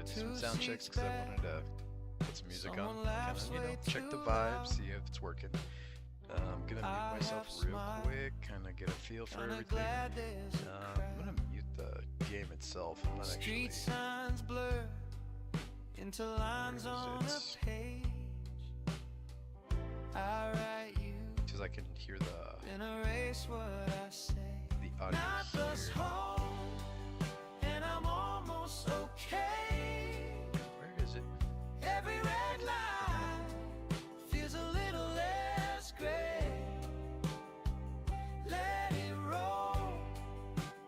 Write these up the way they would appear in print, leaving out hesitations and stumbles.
do some sound checks because I wanted to put some music on, kind of, check the vibe, see if it's working. I'm gonna mute myself real quick, kind of get a feel for everything. I'm gonna mute the game itself. I'm not actually. Street signs blur into lines on a page. I write you because I can hear and erase what I say. The audio here. Home, and I'm almost okay. Where is it? Every red light feels a little less gray. Let it roll,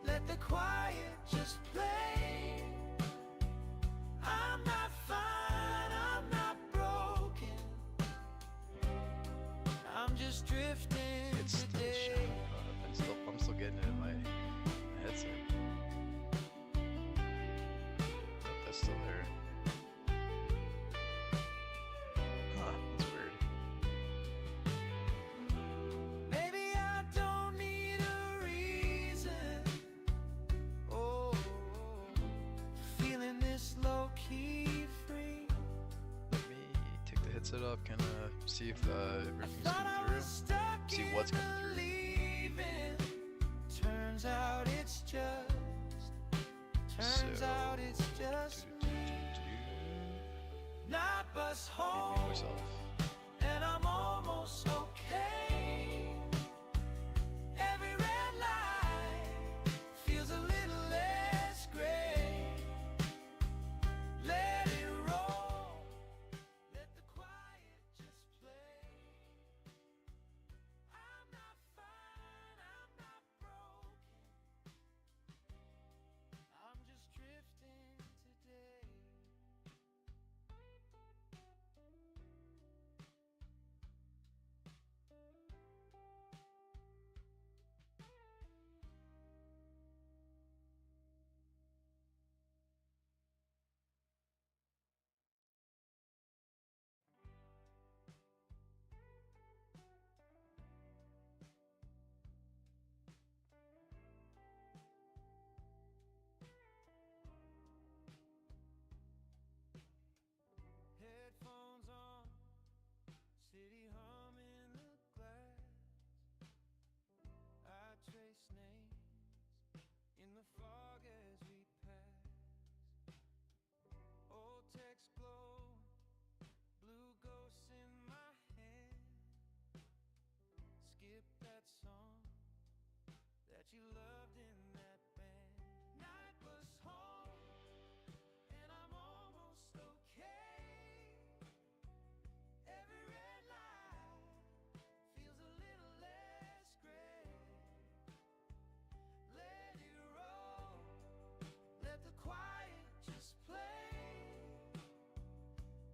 let the quiet just play. I'm not fine, I'm not broken. I'm just drifting. It's still showing up. I'm still getting it in my headset. Oh, that's still there. Huh, that's weird. Maybe I don't need a reason. Oh, feeling this low-key free. Let me take the headset off, kind of see if everything's coming through. See what's coming through. Turns out it's just not bus home, and I'm almost okay. Every red light feels a little less gray. Let it roll, let the quiet just play. I'm not fine, I'm not broken. I'm just drifting today. Headphones on, city hum in the glass. I trace names in the fog as we pass. Old text glow, blue ghosts in my hand. Skip that song that you loved in that band. Night was home, and I'm almost okay. Every red light feels a little less gray. Let it roll, let the quiet just play.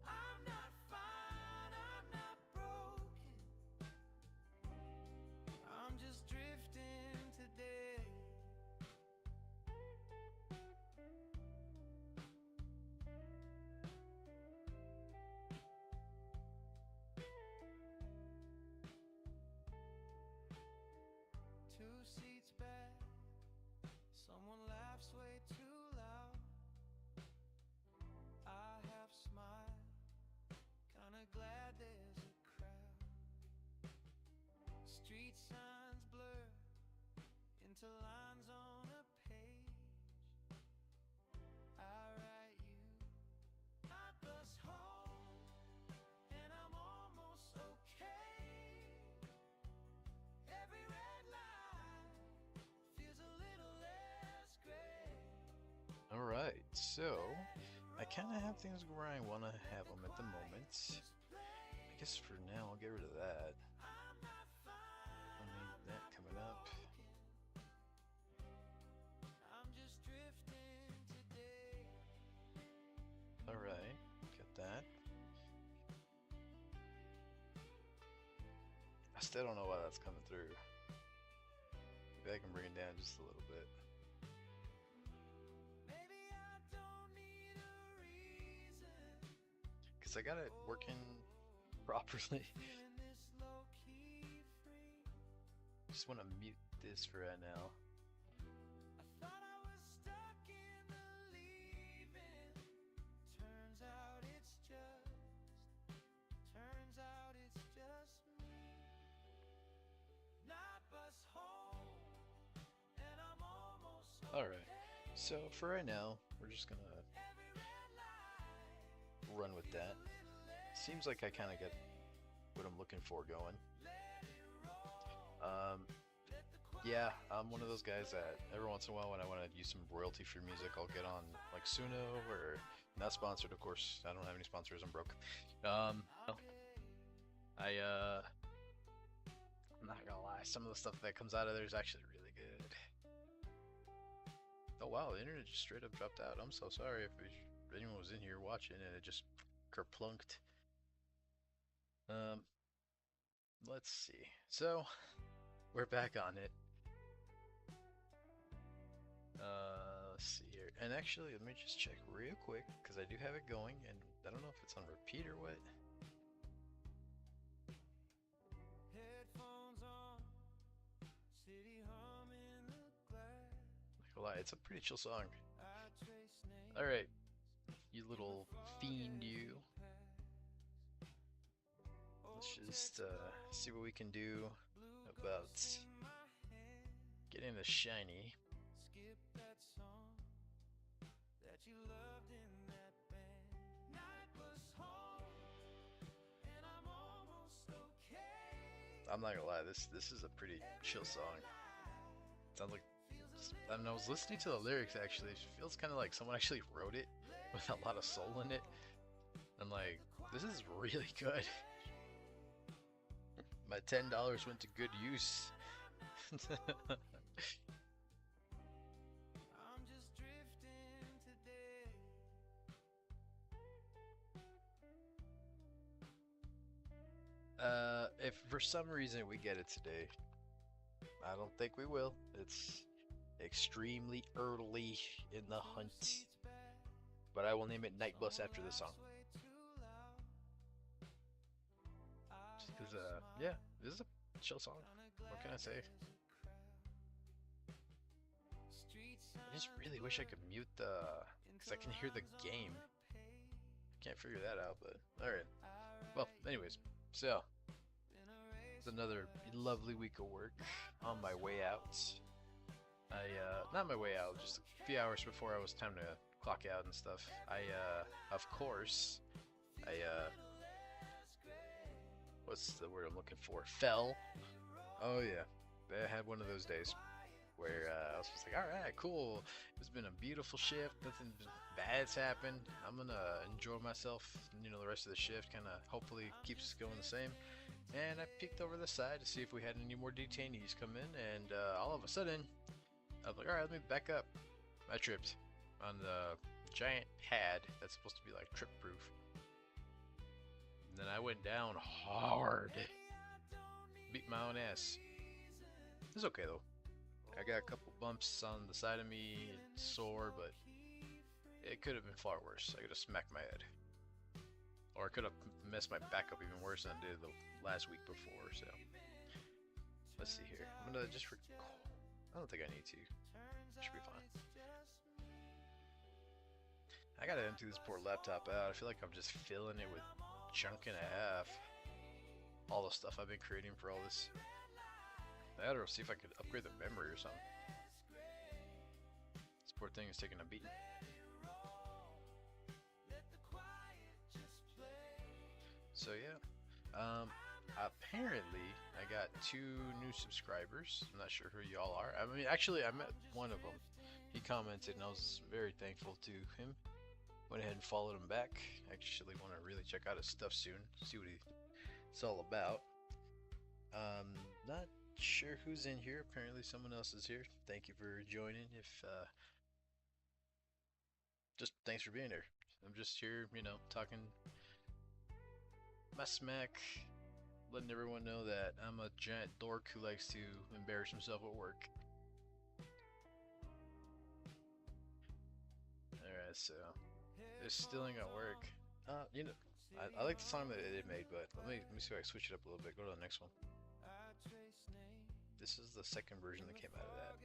I'm not fine, I'm not broken. I'm just drifting today. Two seats back, someone laughs way too loud. I half smile, kinda glad there's a crowd. Street signs blur into lines on a page. I write you, I bus home, and I'm almost okay. Every red light feels a little less gray. Alright, so I kind of have things where I want to have them at the moment. I guess for now I'll get rid of that. I need that coming up. I'm just drifting today. Alright, got that. I still don't know why that's coming through. Maybe I can bring it down just a little bit. Maybe I don't need a reason. Because I got it working properly. Feeling this low-key free. Just want to mute this for right now. I thought I was stuck in the leaving. Alright, so for right now, we're just gonna run with that. Seems like I kind of get what I'm looking for going. Um, yeah, I'm one of those guys that every once in a while when I want to use some royalty-free music, I'll get on like Suno or not sponsored, of course. I don't have any sponsors. I'm broke. I I'm not gonna lie, some of the stuff that comes out of there is actually really good. Oh wow, the internet just straight up dropped out. I'm so sorry if anyone was in here watching and it just kerplunked. Um, let's see. So we're back on it. Let's see here. And actually, let me just check real quick because I do have it going, and I don't know if it's on repeat or what. Not gonna lie, it's a pretty chill song. All right, you little fiend, you. Let's just see what we can do about getting the shiny. I'm not gonna lie, this is a pretty chill song. Sounds like, I mean, I was listening to the lyrics actually. It feels kind of like someone actually wrote it with a lot of soul in it. I'm like, this is really good. My $10 went to good use. If for some reason we get it today, I don't think we will. It's extremely early in the hunt. But I will name it Night Bus after the song. Just because, yeah, this is a chill song. What can I say? I just really wish I could mute because I can hear the game. Can't figure that out, but alright. Well, anyways, so it's another lovely week of work on my way out. Not my way out, just a few hours before I was time to clock out and stuff. Of course, what's the word I'm looking for? Fell. Oh yeah, I had one of those days where I was just like, all right, cool. It's been a beautiful shift. Nothing bad's happened. I'm gonna enjoy myself. The rest of the shift kind of hopefully keeps us going the same. And I peeked over the side to see if we had any more detainees come in, and all of a sudden, I was like, all right, let me back up. I tripped on the giant pad that's supposed to be like trip proof. And then I went down hard. Beat my own ass. It's okay though. I got a couple bumps on the side of me, it's sore, but it could have been far worse. I could have smacked my head. Or I could have messed my back up even worse than I did the last week before, so. Let's see here. I'm gonna just I don't think I need to. Should be fine. I gotta empty this poor laptop out. I feel like I'm just filling it with junk and a half. All the stuff I've been creating for all this. That or see if I could upgrade the memory or something. This poor thing is taking a beating. So yeah, apparently I got 2 new subscribers. I'm not sure who y'all are. I mean, actually, I met one of them. He commented, and I was very thankful to him. Went ahead and followed him back. Actually, want to really check out his stuff soon. See what it's all about. Not sure who's in here. Apparently, someone else is here. Thank you for joining. Just thanks for being here. I'm just here, talking my smack, letting everyone know that I'm a giant dork who likes to embarrass himself at work. Alright, so this still ain't gonna work. I like the song that it made, but let me see if I can switch it up a little bit. Go to the next one. This is the second version that came out of that.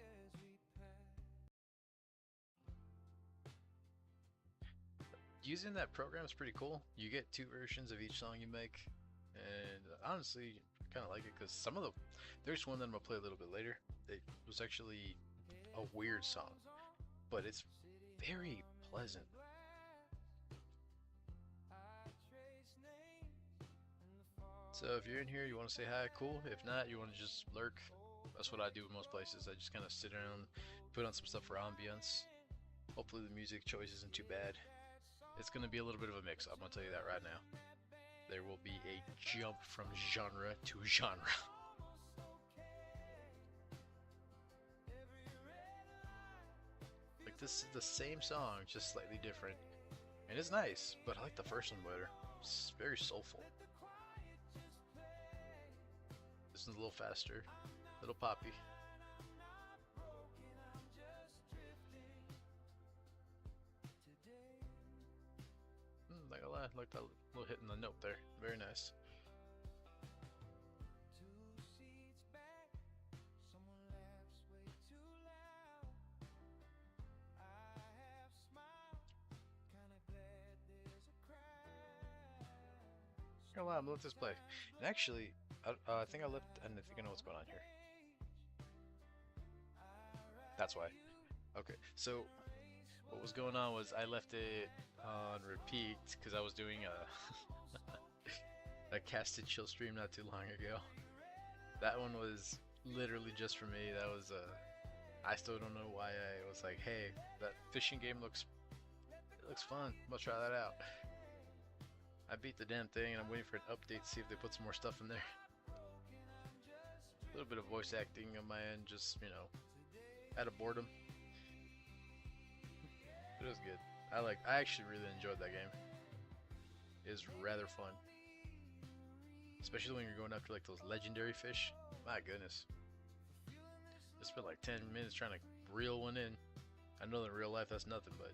Using that program is pretty cool. You get 2 versions of each song you make, and honestly, I kind of like it because there's one that I'm gonna play a little bit later. It was actually a weird song. but it's very pleasant. So if you're in here, you want to say hi, cool. If not, you want to just lurk. That's what I do in most places. I just kind of sit around, put on some stuff for ambiance. Hopefully the music choice isn't too bad. It's going to be a little bit of a mix, I'm going to tell you that right now. There will be a jump from genre to genre. Like this is the same song, just slightly different. And it's nice, but I like the first one better. It's very soulful. This one's a little faster, a little poppy. Not gonna lie, I like that little hit in the note there. Very nice. Not gonna lie, I'm gonna let this play. And actually, I think I left, and I think I know what's going on here. That's why. Okay, so what was going on was I left it on repeat because I was doing a casted chill stream not too long ago. That one was literally just for me. That was I still don't know why I was like, hey, that fishing game looks fun. I'm gonna try that out. I beat the damn thing and I'm waiting for an update to see if they put some more stuff in there. A little bit of voice acting on my end, just, you know, out of boredom. It was good. I actually really enjoyed that game. It was rather fun. Especially when you're going after like those legendary fish. My goodness. Just spent like 10 minutes trying to reel one in. I know in real life that's nothing, but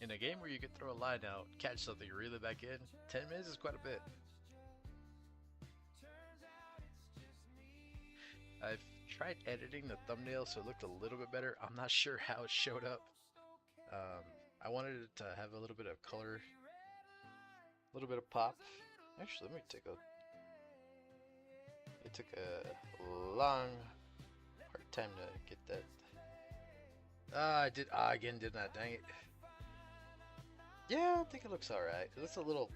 in a game where you could throw a line out, catch something, reel it back in, 10 minutes is quite a bit. I've tried editing the thumbnail so it looked a little bit better. I'm not sure how it showed up. I wanted it to have a little bit of color, a little bit of pop. Actually, let me take a... It took a long, hard time to get that. I did, again, did not, dang it. Yeah, I think it looks alright. It looks a little,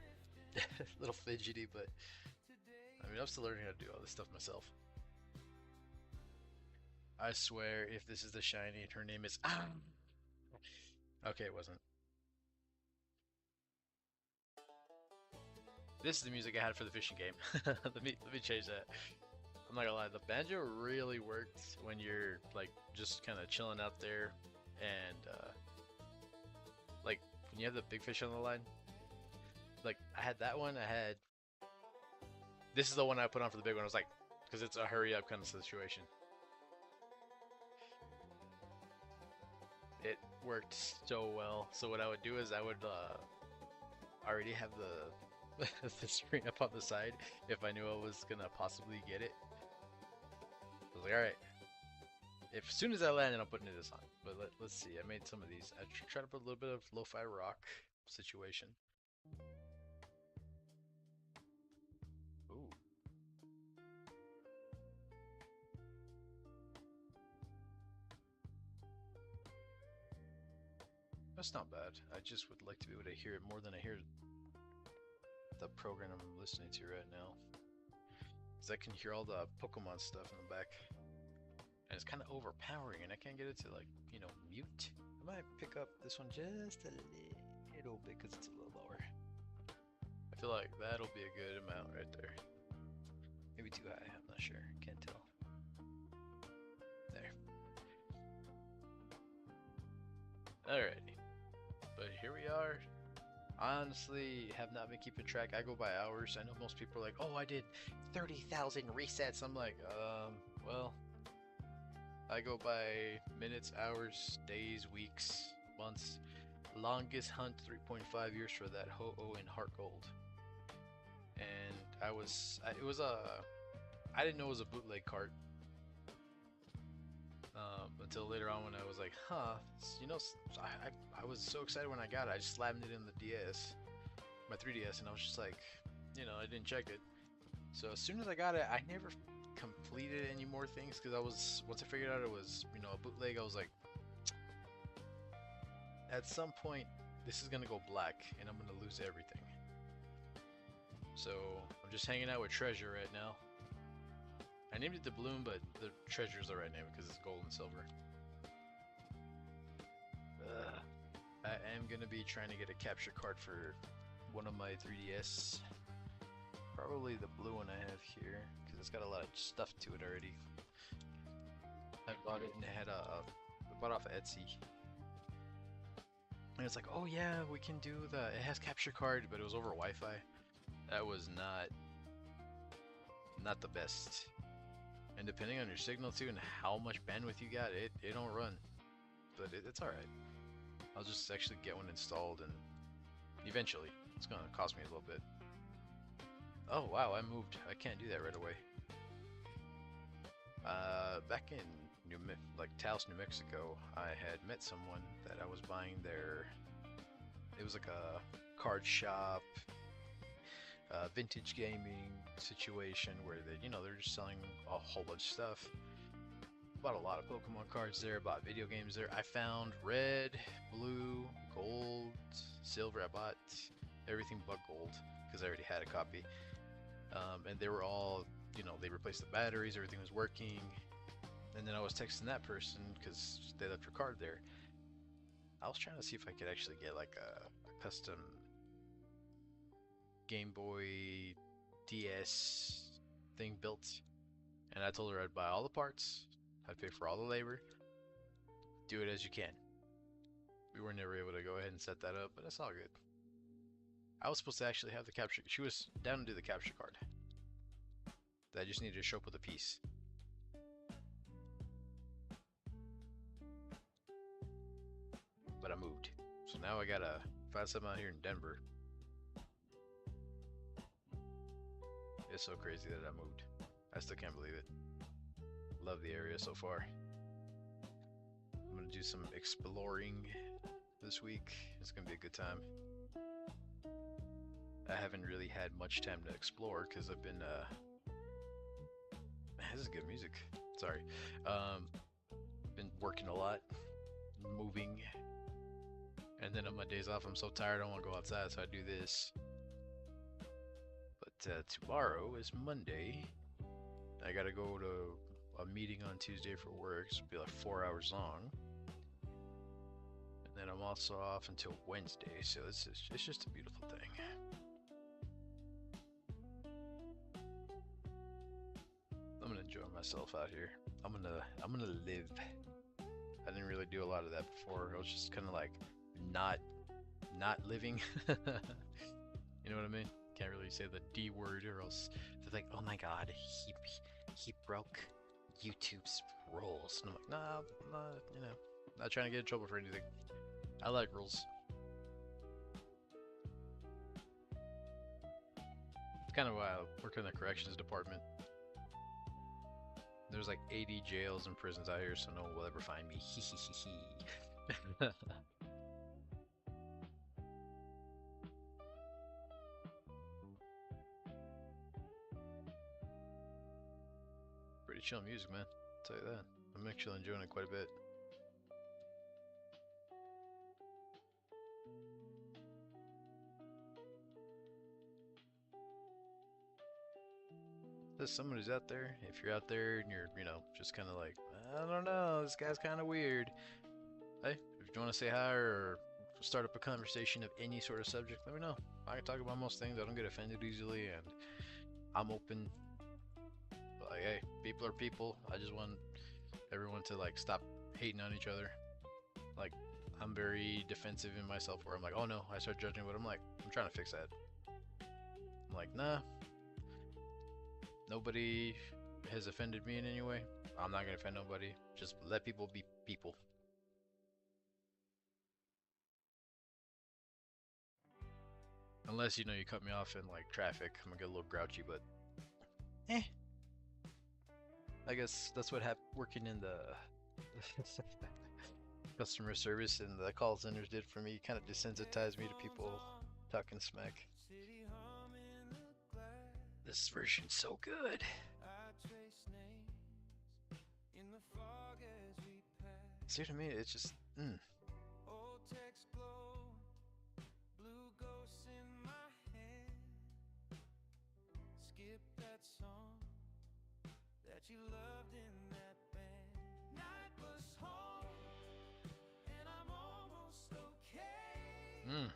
little fidgety, but I mean, I'm still learning how to do all this stuff myself. I swear, if this is the shiny and her name is okay, it wasn't. This is the music I had for the fishing game. let me change that. I'm not gonna lie, the banjo really worked when you're like just kind of chilling out there, and like when you have the big fish on the line. Like I had that one. This is the one I put on for the big one. I was like, because it's a hurry up kind of situation. It worked so well. So what I would do is I would already have the screen up on the side if I knew I was gonna possibly get it. I was like, all right. As soon as I landed, I'm putting this on. But let's see. I made some of these. I tried to put a little bit of lo-fi rock situation. Ooh. That's not bad. I just would like to be able to hear it more than I hear the program I'm listening to right now. Because I can hear all the Pokemon stuff in the back. And it's kind of overpowering, and I can't get it to, like, you know, mute. I might pick up this one just a little bit because it's a little lower. I feel like that'll be a good amount right there. Maybe too high, I'm not sure. Can't tell. There. Alrighty. But here we are. I honestly have not been keeping track. I go by hours. I know most people are like, oh, I did 30,000 resets. I'm like, well, I go by minutes, hours, days, weeks, months. Longest hunt, 3.5 years for that Ho-Oh in Heart Gold. And I didn't know it was a bootleg cart. Until later on when I was like, huh, you know, I was so excited when I got it. I just slammed it in the DS, my 3DS, and I was just like, you know, I didn't check it. So as soon as I got it, I never completed any more things because once I figured out it was, you know, a bootleg, I was like, at some point, this is gonna go black, and I'm gonna lose everything. So I'm just hanging out with treasure right now. I named it the bloom, but the treasure is the right name because it's gold and silver. I am gonna be trying to get a capture card for one of my 3DS. Probably the blue one I have here because it's got a lot of stuff to it already. I bought it and it had I bought off of Etsy. And it's like, oh yeah, we can do it has capture card, but it was over Wi-Fi. That was not the best. And depending on your signal too and how much bandwidth you got, it don't run. But it's alright. I'll just actually get one installed and eventually. It's gonna cost me a little bit. Oh wow, I moved. I can't do that right away. Back in Taos, New Mexico, I had met someone that I was buying their. It was like a card shop, vintage gaming situation where they're just selling a whole bunch of stuff. Bought a lot of Pokemon cards there. Bought video games there. I found red, blue, gold, silver. I bought everything but gold because I already had a copy. And they were all, they replaced the batteries. Everything was working. And then I was texting that person because they left her card there. I was trying to see if I could actually get like a custom Game Boy DS thing built. And I told her I'd buy all the parts, I'd pay for all the labor, do it as you can. We were never able to go ahead and set that up, but that's all good. I was supposed to actually have the capture. She was down to do the capture card. I just needed to show up with a piece. But I moved. So now I gotta find something out here in Denver. It's so crazy that I moved. I still can't believe it. Love the area so far. I'm gonna do some exploring this week. It's gonna be a good time. I haven't really had much time to explore because I've been this is good music. Sorry. Been working a lot, moving, and then on my days off I'm so tired I don't want to go outside, so I do this. But tomorrow is Monday. I gotta go to a meeting on Tuesday for work. It'll be like 4 hours long. And then I'm also off until Wednesday, so it's just a beautiful thing. I'm gonna enjoy myself out here. I'm gonna live. I didn't really do a lot of that before. I was just kind of like not living. You know what I mean? Can't really say the D word or else they're like, oh my god, he broke YouTube's rules. And I'm like, nah, not trying to get in trouble for anything. I like rules. It's kind of why I work in the corrections department. There's like 80 jails and prisons out here, so no one will ever find me. Pretty chill music, man. I'll tell you that. I'm actually enjoying it quite a bit. There's someone who's out there. If you're out there and you're, just kind of like, I don't know, this guy's kind of weird. Hey, if you want to say hi or start up a conversation of any sort of subject, let me know. I can talk about most things. I don't get offended easily, and I'm open. But like, hey, people are people. I just want everyone to like stop hating on each other. Like, I'm very defensive in myself where I'm like, oh no, I start judging, but I'm like, I'm trying to fix that. I'm like, nah. Nobody has offended me in any way. I'm not gonna offend nobody. Just let people be people. Unless, you cut me off in like traffic, I'm gonna get a little grouchy, but I guess that's what working in the customer service and the call centers did for me. Kind of desensitized me to people talking smack. This version's so good. See, to me, it's just, that you loved in that band. Night was home, and I'm almost okay. Mm.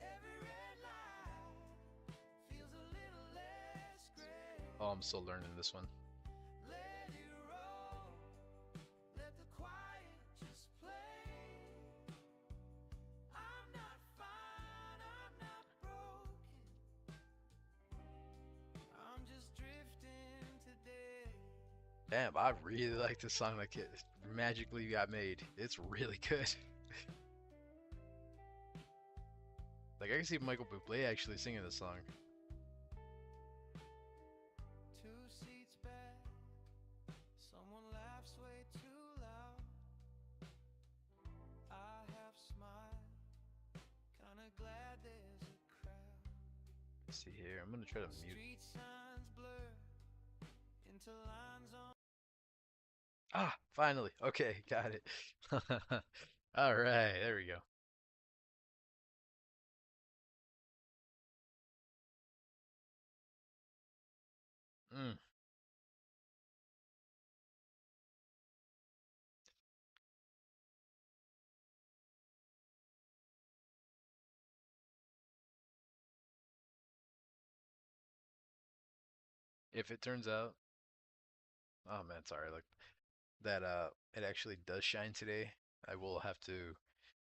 Every red light feels a little less gray. Oh, I'm still learning this one. Let it roll, let the quiet just play. I'm not fine, I'm not broken. I'm just drifting today. Damn, I really like this song. Like it magically got made. It's really good. Like I can see Michael Bublé actually singing this song. Two seats back, someone laughs way too loud. I half smile, kinda glad there's a crowd. Let's see here. I'm gonna try to mute. Street signs blur into lines on. Ah, finally. Okay, got it. All right, there we go. Mm. If it turns out, oh man, sorry, like that it actually does shine today, I will have to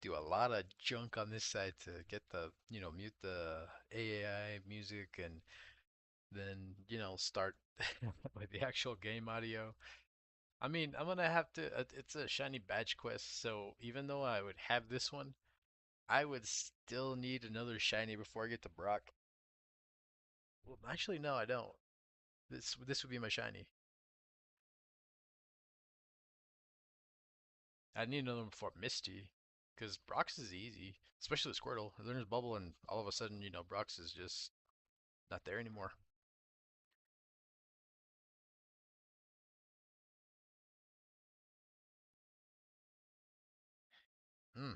do a lot of junk on this side to get the, mute the AI music and then, start with the actual game audio. I mean, I'm gonna have to, it's a shiny badge quest, so even though I would have this one, I would still need another shiny before I get to Brock. Well, actually, no, I don't. This would be my shiny. I need another one before Misty, because Brock's is easy, especially with Squirtle. Then there's Bubble, and all of a sudden, Brock's is just not there anymore. Hmm.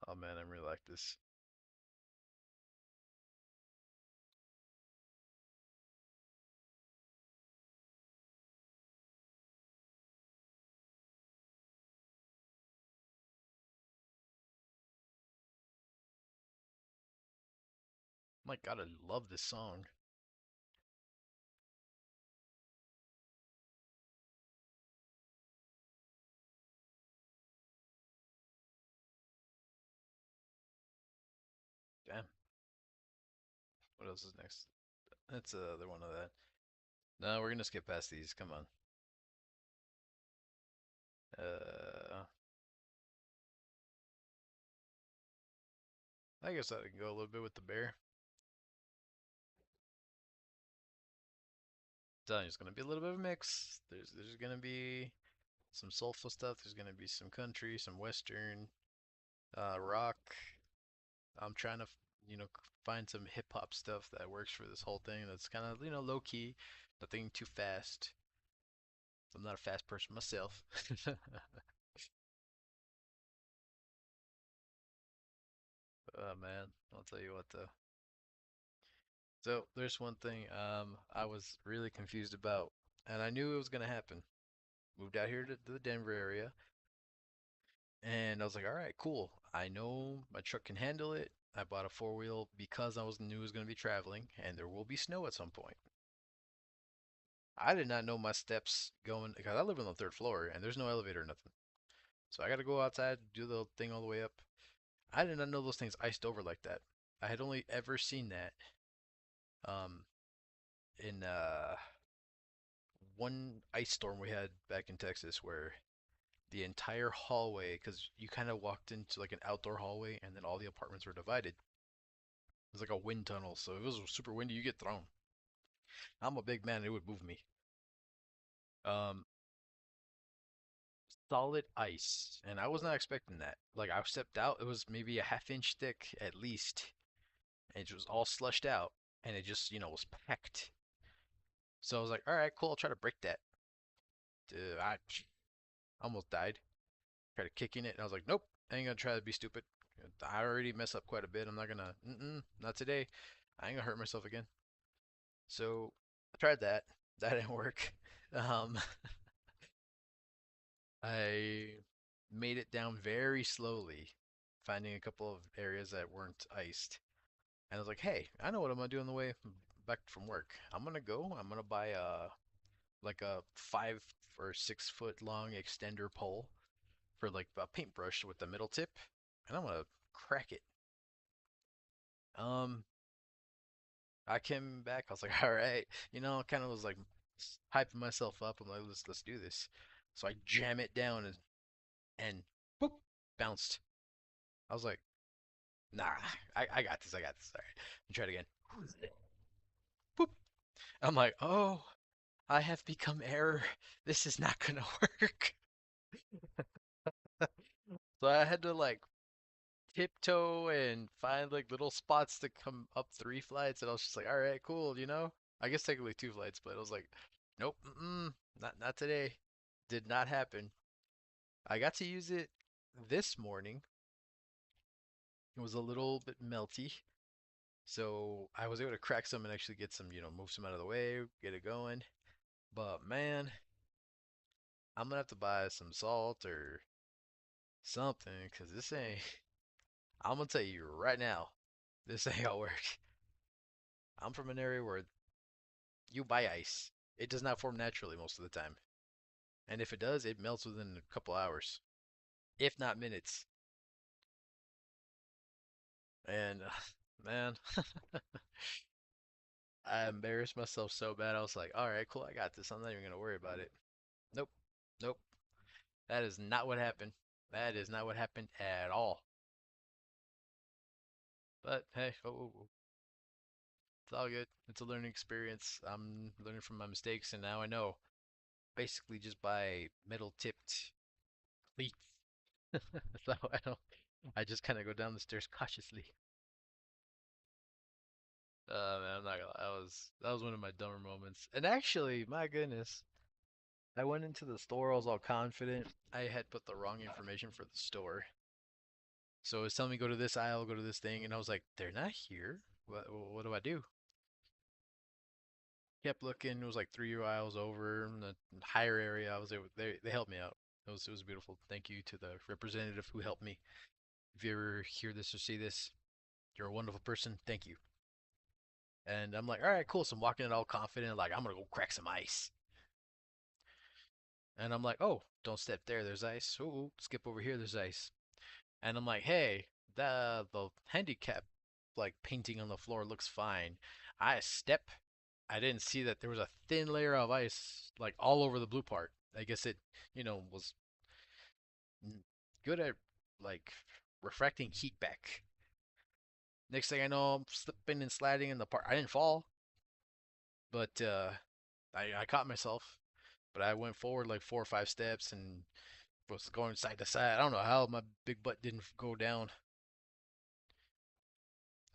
Oh man, I really like this. My God, I love this song. Damn. What else is next? That's the one of that. No, we're gonna skip past these. Come on. Uh, I guess I can go a little bit with the bear. Telling you, it's gonna be a little bit of a mix. There's gonna be some soulful stuff. There's gonna be some country, some western, rock. I'm trying to, find some hip hop stuff that works for this whole thing. That's kind of, low key, nothing too fast. I'm not a fast person myself. Oh man, I'll tell you what though. So there's one thing I was really confused about, and I knew it was gonna happen. Moved out here to the Denver area, and I was like, all right, cool. I know my truck can handle it. I bought a four wheel because I was knew I was gonna be traveling, and there will be snow at some point. I did not know my steps going because I live on the third floor and there's no elevator or nothing. So I got to go outside, do the thing all the way up. I did not know those things iced over like that. I had only ever seen that um, in one ice storm we had back in Texas where the entire hallway, because you kind of walked into like an outdoor hallway and then all the apartments were divided. It was like a wind tunnel, so if it was super windy, you get thrown. I'm a big man, it would move me. Um, Solid ice, and I was not expecting that. Like I stepped out, it was maybe a half inch thick at least, and it was all slushed out, and it just was packed. So I was like, all right, cool, I'll try to break that. I almost died. Tried to kicking it, and I was like, nope, I ain't gonna try to be stupid. I already mess up quite a bit. I'm not gonna, not today. I ain't gonna hurt myself again. So I tried that. That didn't work. Um, I made it down very slowly, finding a couple of areas that weren't iced. And I was like, hey, I know what I'm gonna do on the way back from work. I'm gonna buy like a 5 or 6 foot long extender pole for like a paintbrush with the middle tip, and I'm gonna crack it. Um, I came back. I was like, all right, kind of was like hyping myself up. I'm like, let's do this. So I jam it down and boop, bounced. I was like, nah, I got this. I got this. All right, try it again. Boop. I'm like, oh, I have become error. This is not gonna work. So I had to like tiptoe and find like little spots to come up 3 flights, and I was just like, all right, cool. I guess technically 2 flights, but I was like, nope, not today. Did not happen. I got to use it this morning. It was a little bit melty, so I was able to crack some and actually get some, move some out of the way, get it going. But man, I'm gonna have to buy some salt or something, cause this ain't. I'm gonna tell you right now, this ain't gonna work. I'm from an area where you buy ice. It does not form naturally most of the time. And if it does, it melts within a couple hours, if not minutes. And man, I embarrassed myself so bad. I was like, all right, cool, I got this. I'm not even going to worry about it. Nope. Nope. That is not what happened. That is not what happened at all. But hey, it's all good. It's a learning experience. I'm learning from my mistakes, and now I know. Basically, just buy metal tipped cleats. So I don't. I just kind of go down the stairs cautiously. Man, I'm not gonna lie. That was one of my dumber moments. And actually, my goodness, I went into the store. I was all confident. I had put the wrong information for the store, so it was telling me go to this aisle, go to this thing, and I was like, they're not here. What do I do? Kept looking. It was like 3 aisles over in the higher area. I was able. They helped me out. It was beautiful. Thank you to the representative who helped me. If you ever hear this or see this, you're a wonderful person. Thank you. And I'm like, all right, cool. So I'm walking it all confident, like I'm gonna go crack some ice. And I'm like, oh, don't step there. There's ice. Ooh, skip over here. There's ice. And I'm like, hey, the handicap like painting on the floor looks fine. I step. I didn't see that there was a thin layer of ice like all over the blue part. I guess it, was good at like refracting heat back. Next thing I know, I'm slipping and sliding in the park. I didn't fall, but I caught myself. But I went forward like 4 or 5 steps and was going side to side. I don't know how my big butt didn't go down.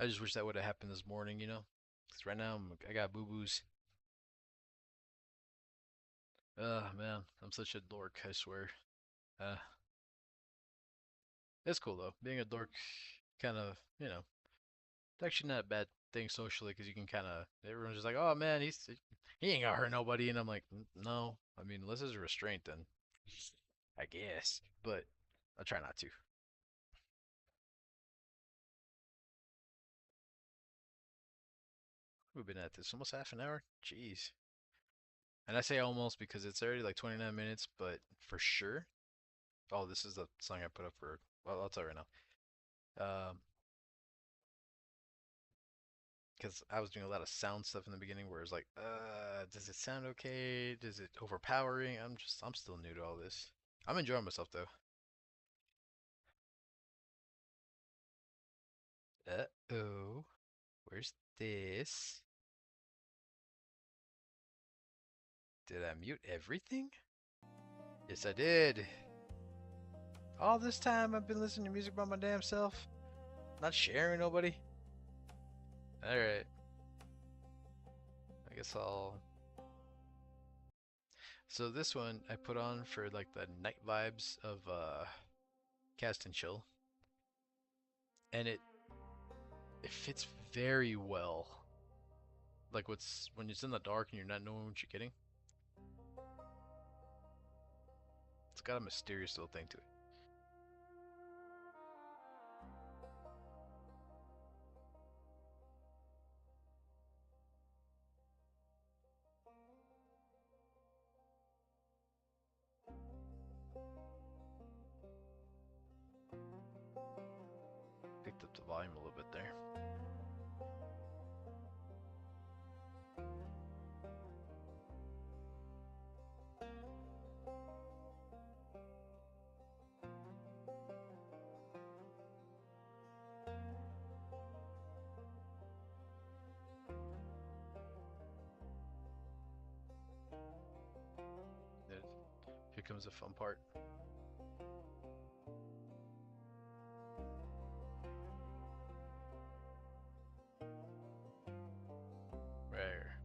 I just wish that would have happened this morning. Because right now I got boo boos. Man, I'm such a dork, I swear. Uh, it's cool though. Being a dork, kind of, it's actually not a bad thing socially because you can kind of, everyone's just like, oh man, he ain't gonna hurt nobody. And I'm like, No. I mean, unless there's a restraint, then I guess. But I try not to. We've been at this almost half an hour. Jeez. And I say almost because it's already like 29 minutes, but for sure. Oh, this is the song I put up for. Well, I'll tell you right now. Because I was doing a lot of sound stuff in the beginning where it's like, does it sound okay? Does it overpowering? I'm still new to all this. I'm enjoying myself though. Uh-oh. Where's this? Did I mute everything? Yes, I did. All this time I've been listening to music by my damn self, not sharing nobody. All right. I guess I'll. So this one I put on for like the night vibes of Cast and Chill. and it fits very well. Like when it's in the dark and you're not knowing what you're getting. It's got a mysterious little thing to it. Picked up the volume a little bit there. Here comes the fun part. Rare.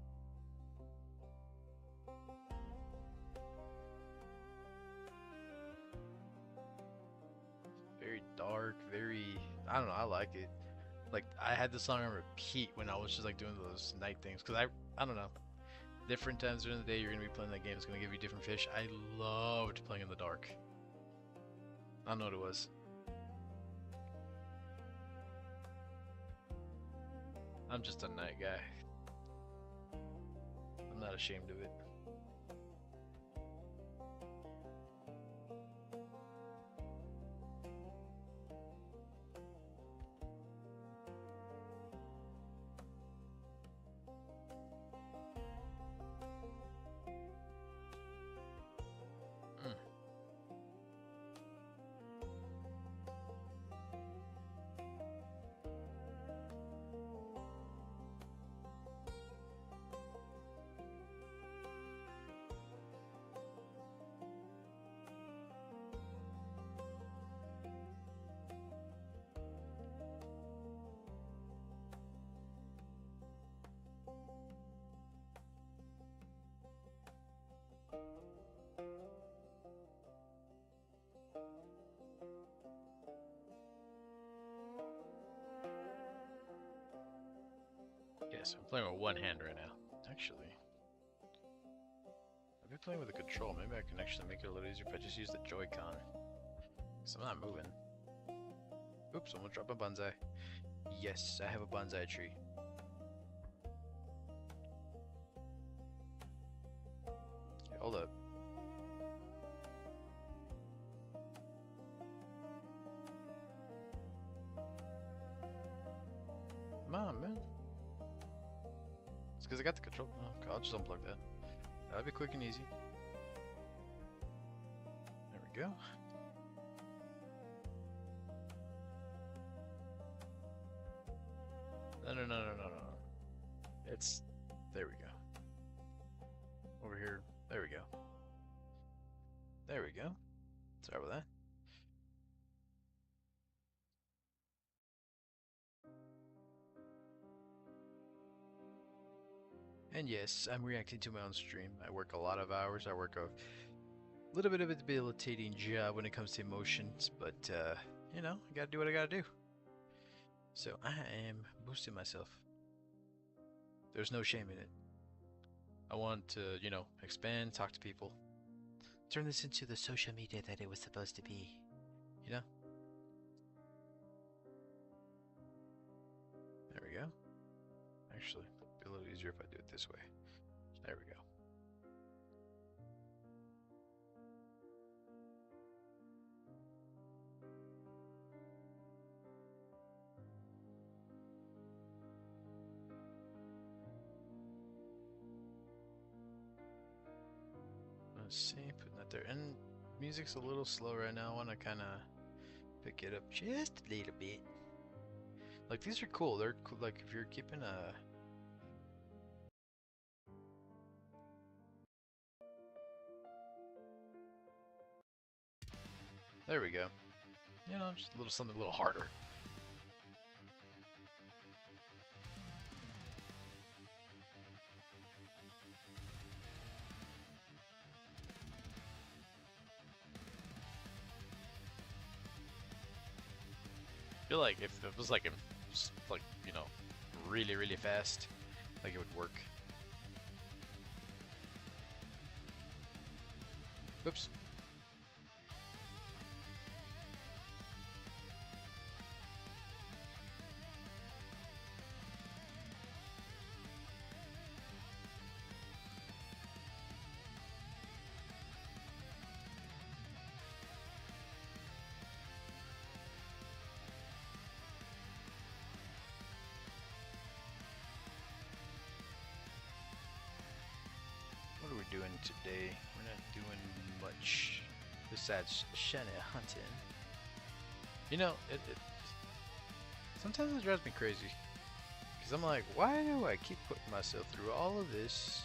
Very dark, very, I don't know, I like it. Like I had this song on repeat when I was just like doing those night things because I don't know. Different times during the day you're gonna be playing that game. It's gonna give you different fish. I loved playing in the dark. I don't know what it was. I'm just a night guy. I'm not ashamed of it. Yes, I'm playing with one hand right now. Actually, I've been playing with a control. Maybe I can actually make it a little easier if I just use the Joy-Con. Because I'm not moving. Oops, almost dropped a bonsai. Yes, I have a bonsai tree. Okay, hold up. Come on, man. It's because I got the control. Oh, okay, I'll just unplug that. That'll be quick and easy. There we go. No. It's... There we go. Over here. There we go. There we go. Sorry about that. And yes, I'm reacting to my own stream. I work a lot of hours. I work a little bit of a debilitating job when it comes to emotions, but you know, I gotta do what I gotta do. So I am boosting myself. There's no shame in it. I want to, you know, expand, talk to people, turn this into the social media that it was supposed to be, you know? There we go. Actually, it'd be a little easier if I do it this way. There we go. Let's see, putting that there. And music's a little slow right now. I want to kind of pick it up just a little bit. Like, these are cool. They're cool. Like, if you're keeping a... There we go. You know, just a little something a little harder. feel like if it was like like really really fast, like it would work. Oops. What are we doing today? We're not doing much besides shiny hunting. Sometimes it drives me crazy because I'm like, why do I keep putting myself through all of this,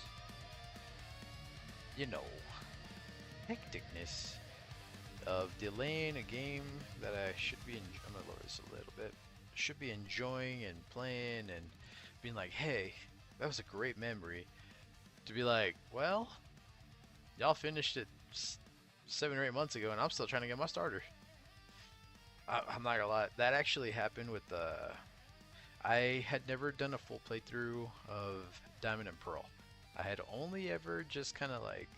you know, hecticness of delaying a game that I should be I'm gonna lower this a little bit. Should be enjoying and playing and being like, hey, that was a great memory. To be like, well, y'all finished it 7 or 8 months ago, and I'm still trying to get my starter. I'm not gonna lie, that actually happened with I had never done a full playthrough of Diamond and Pearl. I had only ever just kind of like,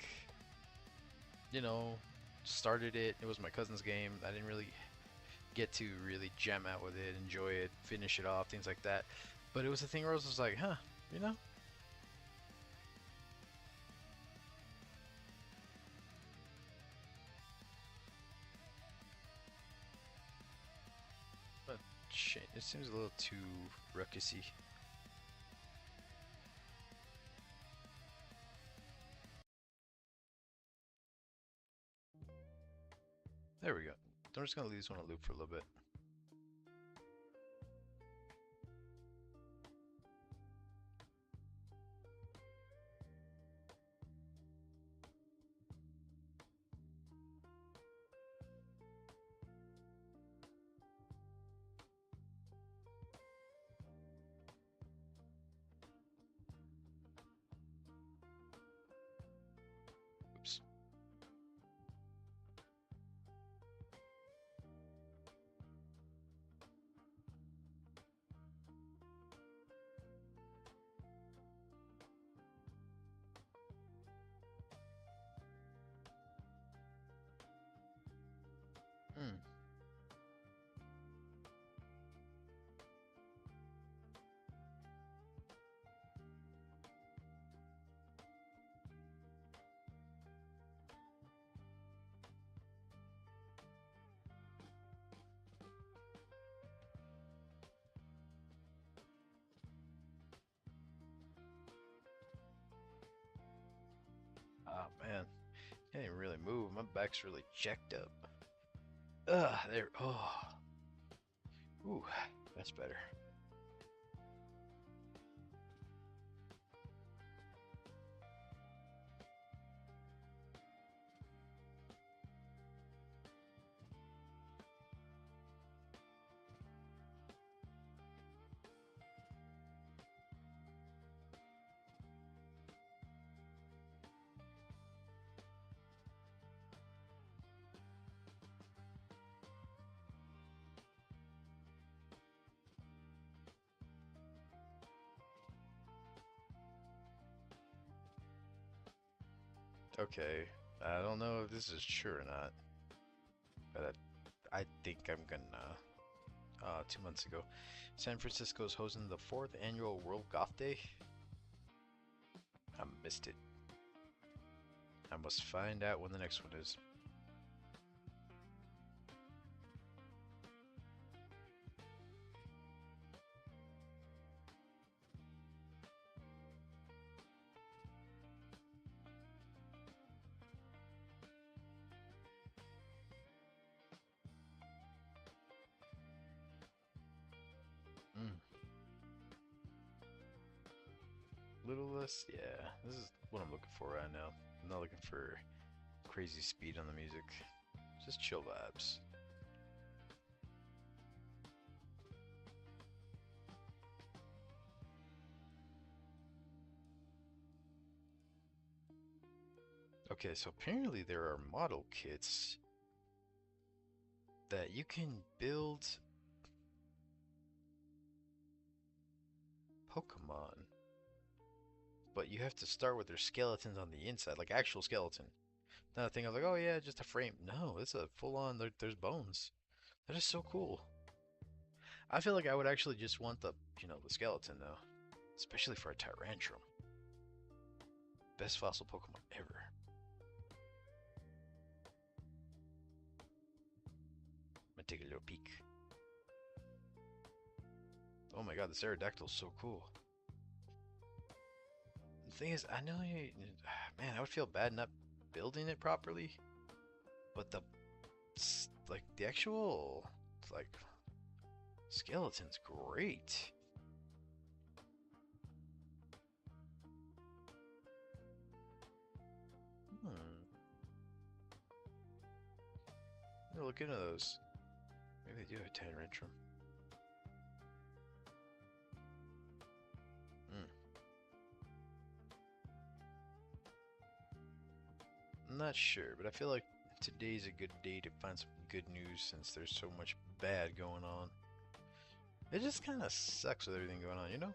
you know, started it. It was my cousin's game. I didn't really get to really jam out with it, enjoy it, finish it off, things like that. But it was a thing where I was just like, huh, you know, but shit, it seems a little too ruckusy. There we go. I'm just gonna leave this one on loop for a little bit. Oops. Hmm. Oh man, can't even really move. My back's really jacked up. Ugh, there. Oh, ooh, that's better. Okay, I don't know if this is true or not, but I think I'm gonna. 2 months ago, San Francisco is hosting the fourth annual World Golf Day. I missed it. I must find out when the next one is. Mm. Little less, yeah. This is what I'm looking for right now. I'm not looking for crazy speed on the music. Just chill vibes. Okay, so apparently there are model kits that you can build Pokemon, but you have to start with their skeletons on the inside, like actual skeleton. Not a thing of like, oh yeah, just a frame. No, it's a full on. There's bones. That is so cool. I feel like I would actually just want the skeleton though, especially for a Tyrantrum. Best fossil Pokemon ever. I'm gonna take a little peek. Oh my god, this Aerodactyl is so cool. The thing is, I know man, I would feel bad not building it properly, but the actual like skeleton's great. Hmm. Look into those. Maybe they do have Tyrantrum. Hmm. I'm not sure, but I feel like today's a good day to find some good news since there's so much bad going on. It just kind of sucks with everything going on, you know?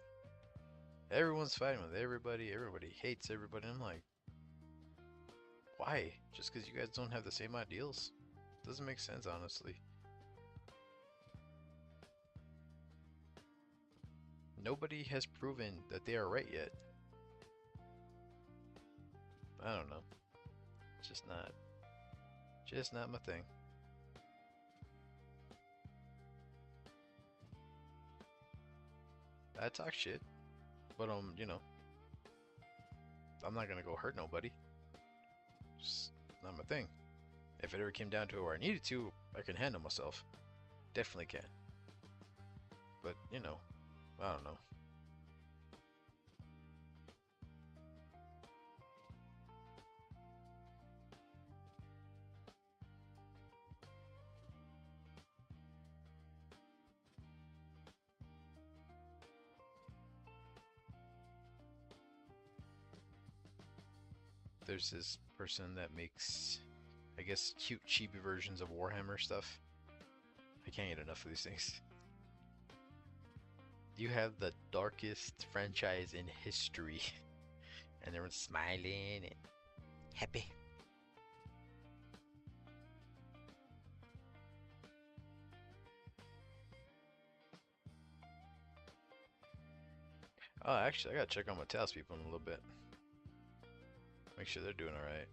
Everyone's fighting with everybody, everybody hates everybody. I'm like, why? Just because you guys don't have the same ideals? Doesn't make sense, honestly. Nobody has proven that they are right yet. I don't know. It's just not my thing. I talk shit, but I'm not gonna go hurt nobody. Just not my thing. If it ever came down to it where I needed to, I can handle myself. Definitely can. But, I don't know. There's this person that makes, I guess, cute chibi versions of Warhammer stuff. I can't get enough of these things. You have the darkest franchise in history, and everyone's smiling and happy. Oh, actually, I gotta check on my townspeople in a little bit. Make sure they're doing alright.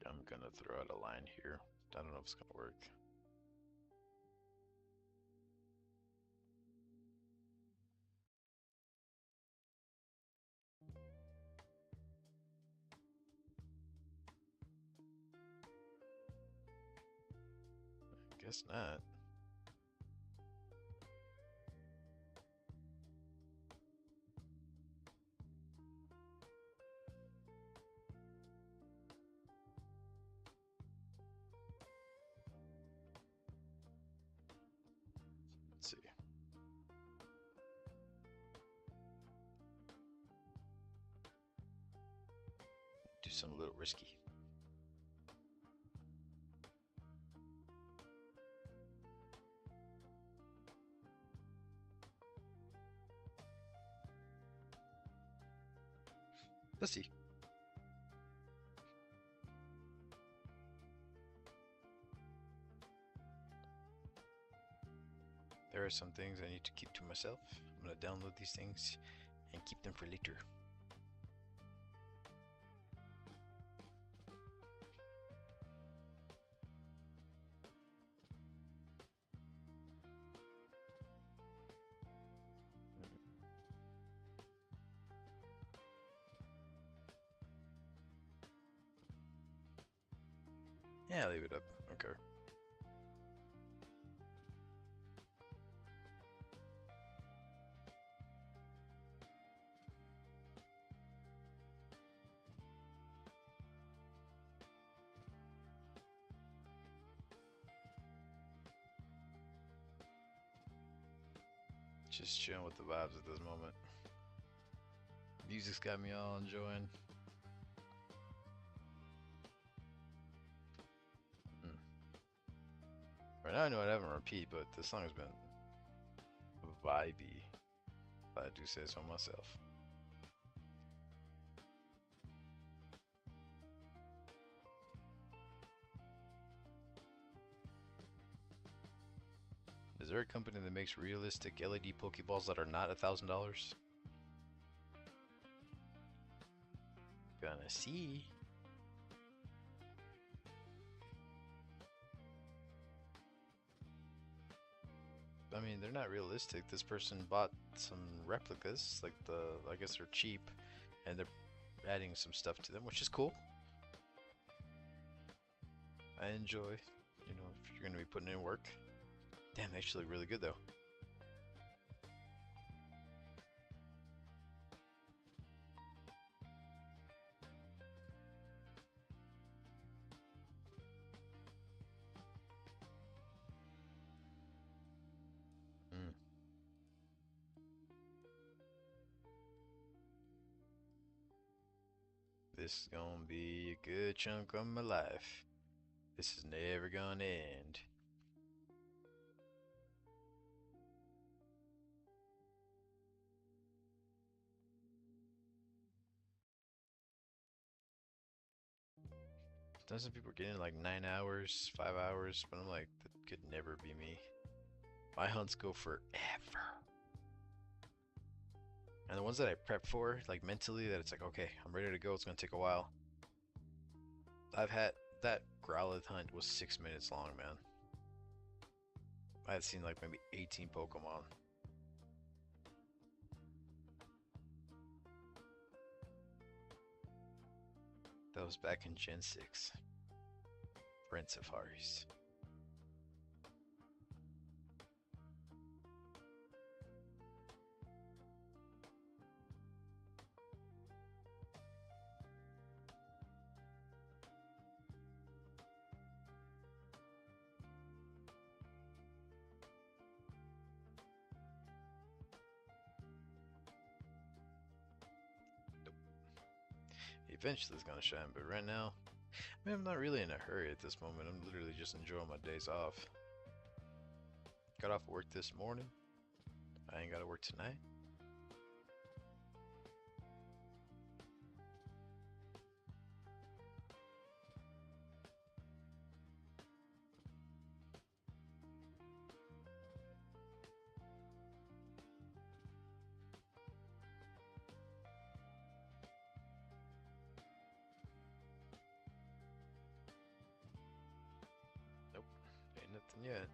I'm gonna throw out a line here. I don't know if it's gonna work. Guess not. Let's see. Do something a little risky. Let's see. There are some things I need to keep to myself. I'm gonna download these things and keep them for later. Yeah, leave it up. Okay. Just chilling with the vibes at this moment. Music's got me all enjoying. Mm. Right now I know I haven't repeat, but this song has been vibey, if I do say so myself. Is there a company that makes realistic LED Pokeballs that are not $1,000? Gonna see. I mean, they're not realistic. This person bought some replicas, like I guess they're cheap, and they're adding some stuff to them, which is cool. I enjoy, if you're gonna be putting in work. Damn, they actually look really good though. Mm. This is gonna be a good chunk of my life. This is never gonna end. Some people are getting like 9 hours, 5 hours, but I'm like, that could never be me. My hunts go forever. And the ones that I prep for, like mentally, that it's like, okay, I'm ready to go, it's gonna take a while. I've had that Growlithe hunt was 6 minutes long, man. I had seen like maybe 18 Pokemon. That was back in Gen 6. Brent Safaris. Eventually it's gonna shine, but right now, I mean, I'm not really in a hurry at this moment. I'm literally just enjoying my days off. Got off work this morning. I ain't gotta work tonight. Nope, ain't nothing yet.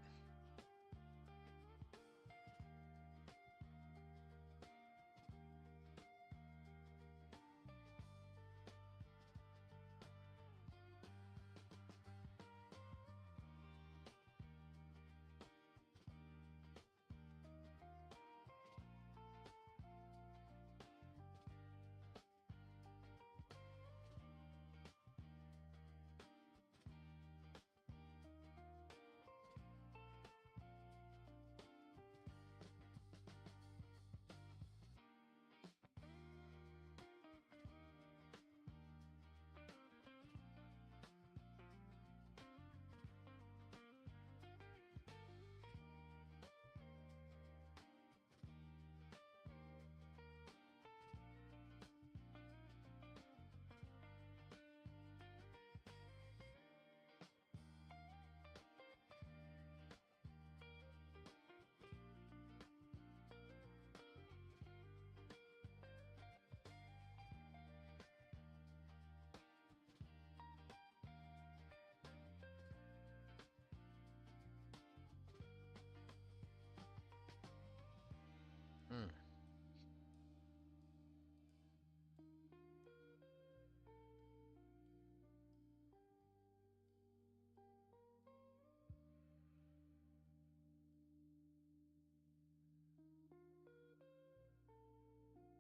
Hmm.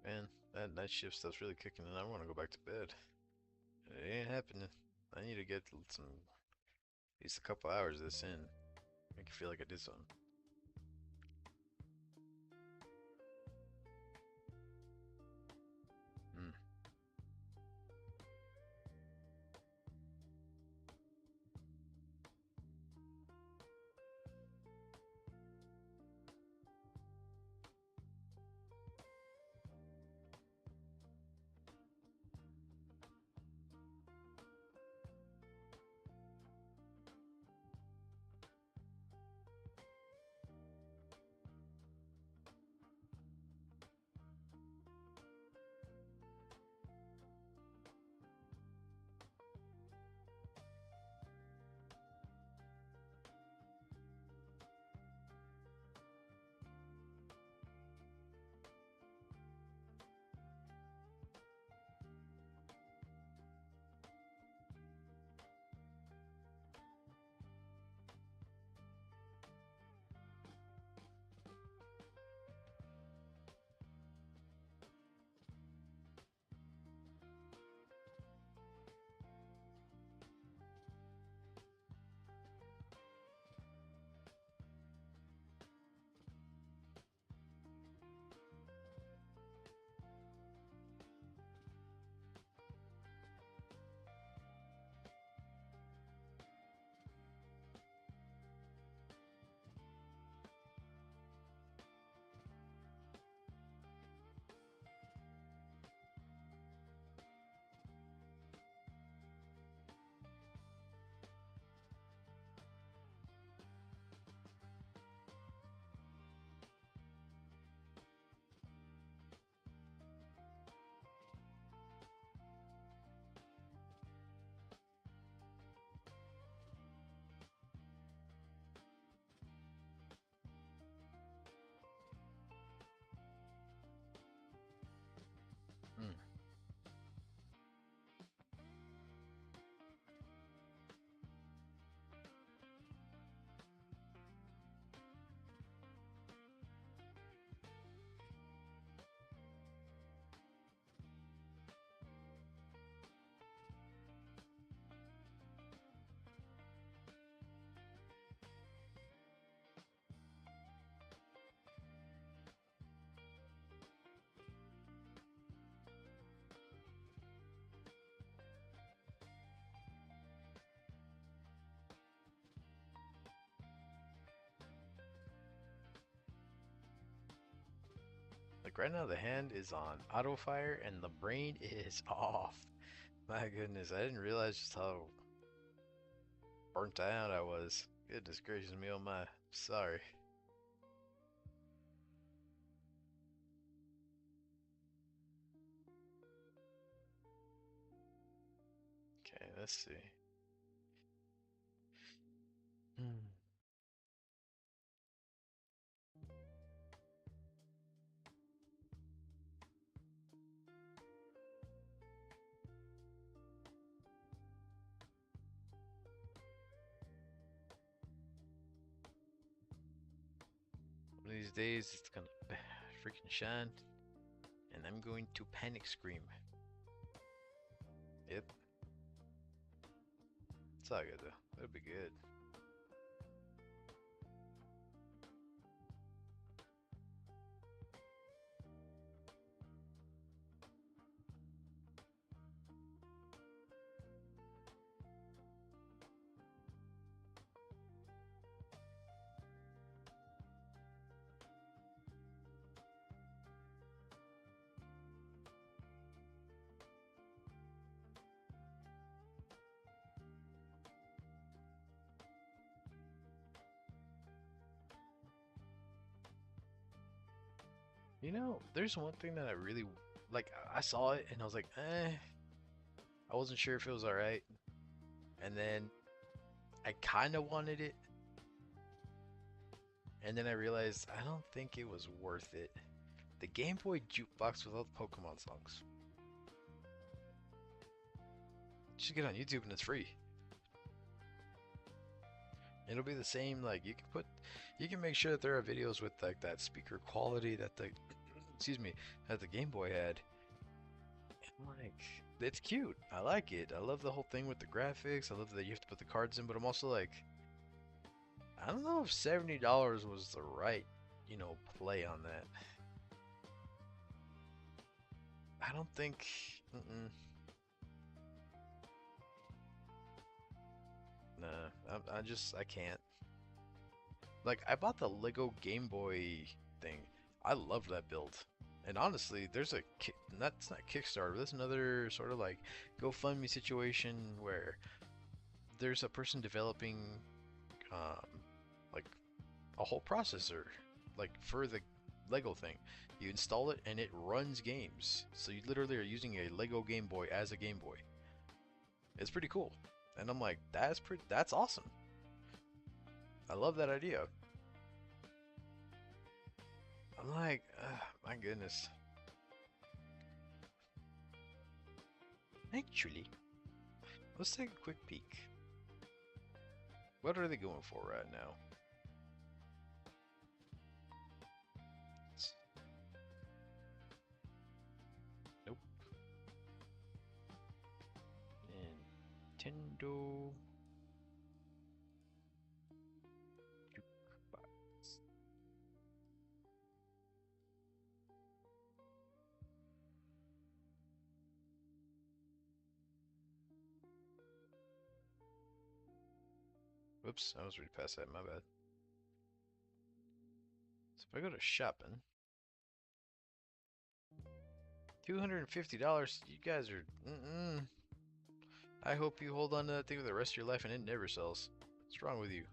Man, that night shift stuff's really kicking in. I want to go back to bed. It ain't happening. I need to get some, at least a couple hours of this in. Make it feel like I did something. Like right now, the hand is on auto fire and the brain is off. My goodness, I didn't realize just how burnt out I was. Goodness gracious me, oh my. Sorry. Okay, let's see. Hmm. One of these days, it's gonna freaking shine, and I'm going to panic scream. Yep, it's all good though. It'll be good. You know, there's one thing that I really like. I saw it and I was like, eh. I wasn't sure if it was alright. And then I kind of wanted it. And then I realized I don't think it was worth it. The Game Boy jukebox without the Pokemon songs. Just get on YouTube and it's free. It'll be the same. Like you can make sure that there are videos with like that speaker quality that the, excuse me, that the Game Boy had. And like, it's cute. I like it. I love the whole thing with the graphics. I love that you have to put the cards in. But I'm also like, I don't know if $70 was the right, play on that. I don't think. Mm-mm. Nah, I can't. Like, I bought the Lego Game Boy thing. I loved that build. And honestly, there's a that's not Kickstarter. There's another sort of like GoFundMe situation where there's a person developing um, like a whole processor, like for the Lego thing. You install it and it runs games. So you literally are using a Lego Game Boy as a Game Boy. It's pretty cool. And I'm like, that's awesome. I love that idea. I'm like, my goodness. Actually, let's take a quick peek. What are they going for right now? Nope. Nintendo jukebox. Whoops, I was ready past that. My bad. So if I go to shopping, $250. You guys are. I hope you hold on to that thing for the rest of your life and it never sells. What's wrong with you?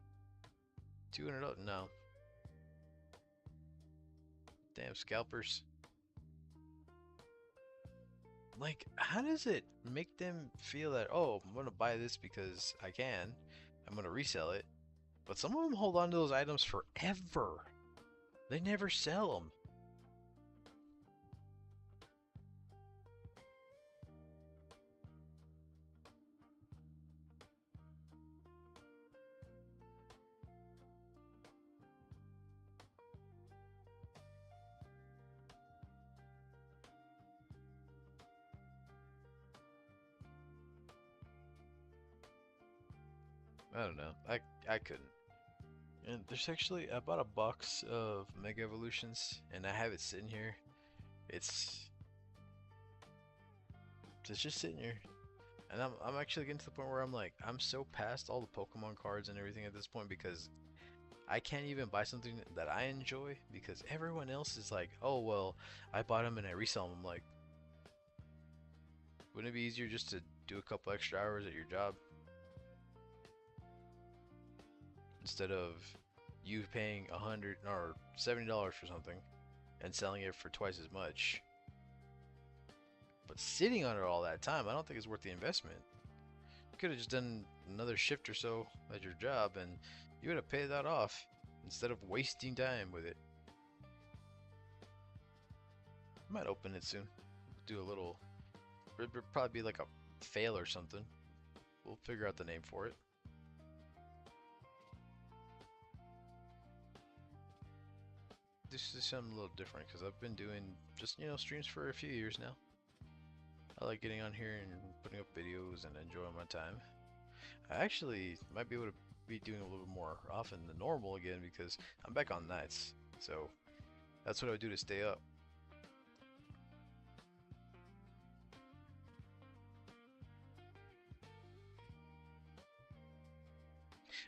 $200? No. Damn scalpers. Like, how does it make them feel that, oh, I'm gonna buy this because I can, I'm gonna resell it, but some of them hold on to those items forever. They never sell them. I don't know. I couldn't. And there's actually I bought a box of Mega Evolutions and I have it sitting here. It's it's just sitting here. And I'm actually getting to the point where I'm like I'm so past all the Pokemon cards and everything at this point because I can't even buy something that I enjoy because everyone else is like, oh well, I bought them and I resell them. I'm like, wouldn't it be easier just to do a couple extra hours at your job instead of you paying $170 for something and selling it for twice as much? But sitting on it all that time, I don't think it's worth the investment. You could have just done another shift or so at your job and you would have paid that off instead of wasting time with it. I might open it soon. Do a little, it'd probably be like a fail or something. We'll figure out the name for it. This is something a little different because I've been doing just, streams for a few years now. I like getting on here and putting up videos and enjoying my time. I actually might be able to be doing a little bit more often than normal again because I'm back on nights. So that's what I do to stay up.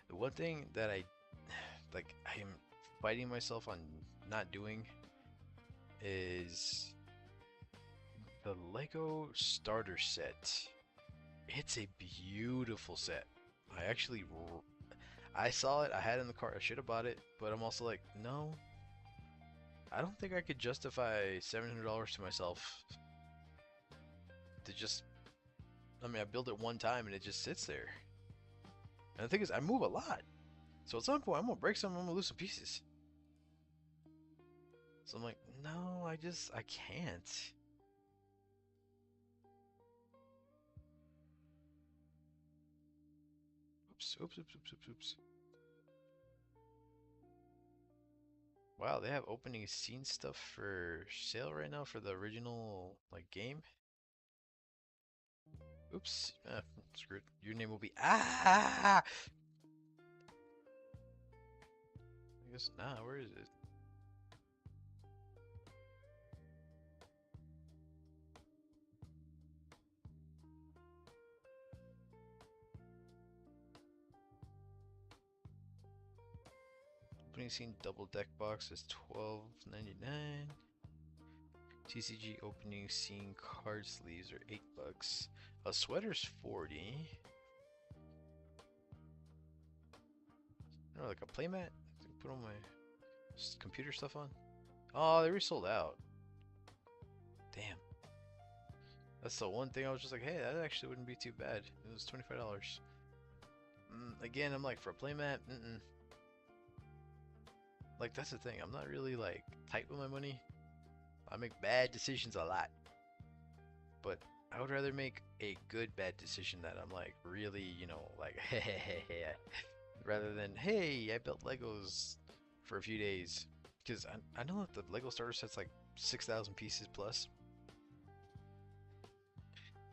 The one thing that I am fighting myself on not doing is the Lego starter set. It's a beautiful set. I actually I saw it, I had it in the cart, I should have bought it, but I'm also like, no. I don't think I could justify $700 to myself to just I built it one time and it just sits there. And the thing is, I move a lot. So at some point, I'm gonna break some, I'm gonna lose some pieces. So I'm like, no, I can't. Oops, oops, oops, oops, oops, oops. Wow, they have opening scene stuff for sale right now for the original, like, game. Oops, screwed. Your name will be, I guess, nah, where is it? Opening scene double deck box is $12.99. TCG opening scene card sleeves are $8. A sweater's 40. Or like a playmat. Put all my computer stuff on. Oh, they resold out. Damn. That's the one thing I was just like, hey, that actually wouldn't be too bad. It was $25. Again, I'm like, for a playmat, like, that's the thing. I'm not really like tight with my money. I make bad decisions a lot. But I would rather make a good bad decision that I'm like really, like rather than hey, I built Legos for a few days because I know that the Lego starter set's like 6,000 pieces plus.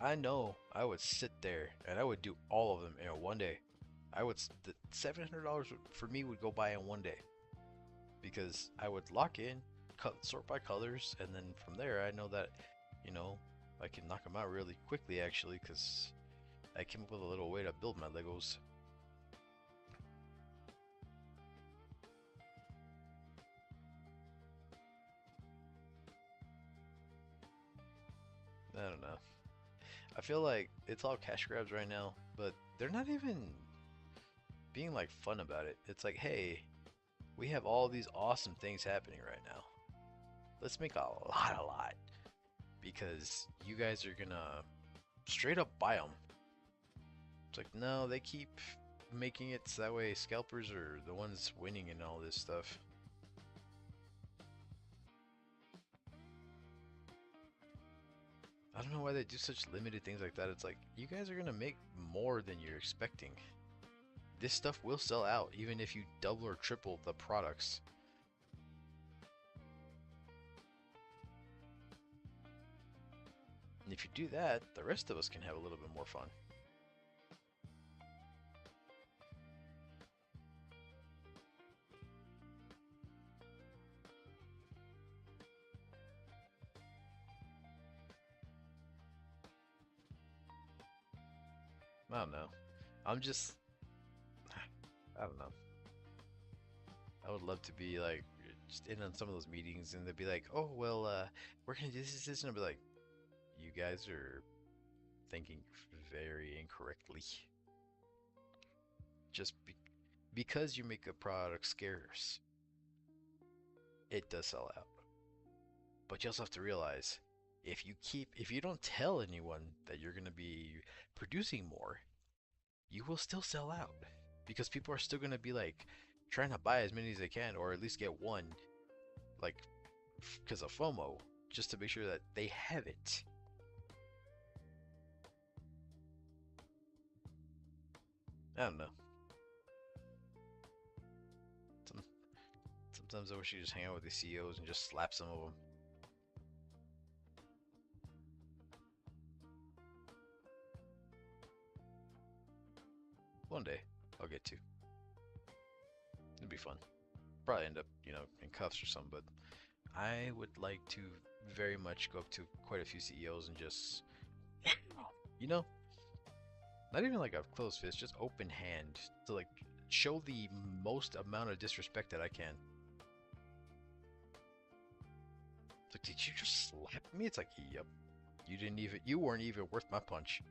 I know I would sit there and I would do all of them in one day. The $700 for me would go by in one day because I would lock in, sort by colors, and then from there I know that, you know, I can knock them out really quickly actually because I came up with a little way to build my Legos. I don't know. I feel like it's all cash grabs right now, but they're not even being like fun about it. It's like, hey, we have all these awesome things happening right now. Let's make a lot, because you guys are gonna straight up buy them. It's like, no, they keep making it so that way scalpers are the ones winning and all this stuff. I don't know why they do such limited things like that. It's like, you guys are gonna make more than you're expecting. This stuff will sell out even if you double or triple the products. And if you do that, the rest of us can have a little bit more fun. I don't know. I'm just, I don't know. would love to be like just in on some of those meetings, and they'd be like, "Oh well, we're gonna do this," and I'd be like, "You guys are thinking very incorrectly. Just because you make a product scarce, it does sell out. But you also have to realize if you don't tell anyone that you're gonna be producing more, you will still sell out because people are still gonna be like trying to buy as many as they can, or at least get one, like because of FOMO, just to make sure that they have it. I don't know. Some, Sometimes I wish you just hang out with the CEOs and just slap some of them. One day, I'll get to. It'd be fun. Probably end up, in cuffs or something, but I would like to very much go up to quite a few CEOs and just, you know, not even like a closed fist, just open hand to like show the most amount of disrespect that I can. It's like, did you just slap me? It's like, yep. You weren't even worth my punch.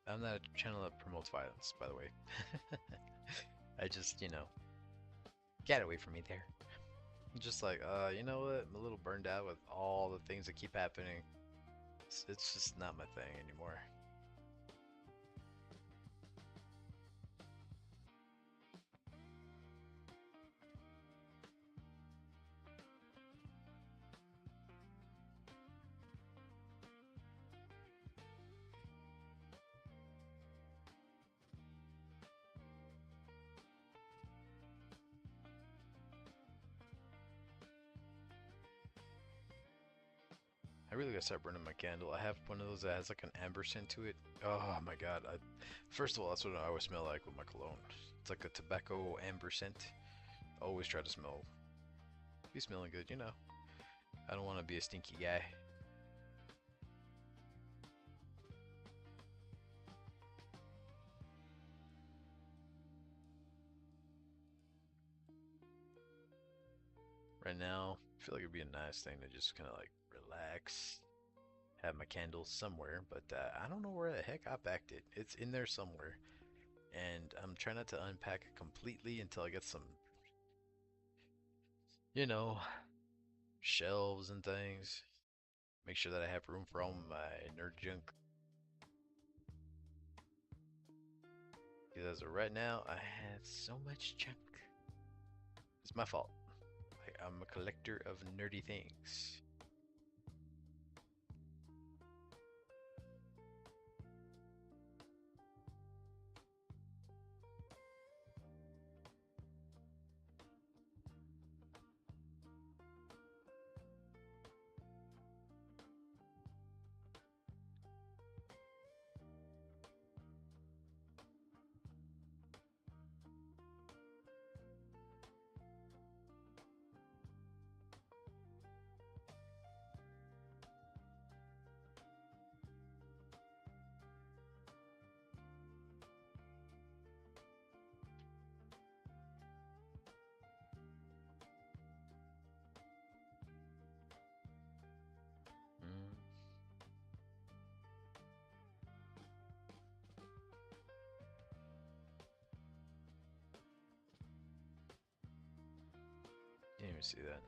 I'm not a channel that promotes violence, by the way. I just, get away from me there. I'm just like, you know what? I'm a little burned out with all the things that keep happening. It's just not my thing anymore. I really gotta start burning my candle. I have one of those that has like an amber scent to it. Oh my god. First of all, that's what I always smell like with my cologne. It's like a tobacco amber scent. Always try to be smelling good, I don't want to be a stinky guy. Right now, I feel like it'd be a nice thing to just kind of like relax, have my candle somewhere, but I don't know where the heck I packed it. It's in there somewhere, and I'm trying not to unpack it completely until I get some, you know, shelves and things. Make sure that I have room for all my nerd junk. Because as of right now, I have so much junk. It's my fault. I'm a collector of nerdy things. Mm, didn't even see that.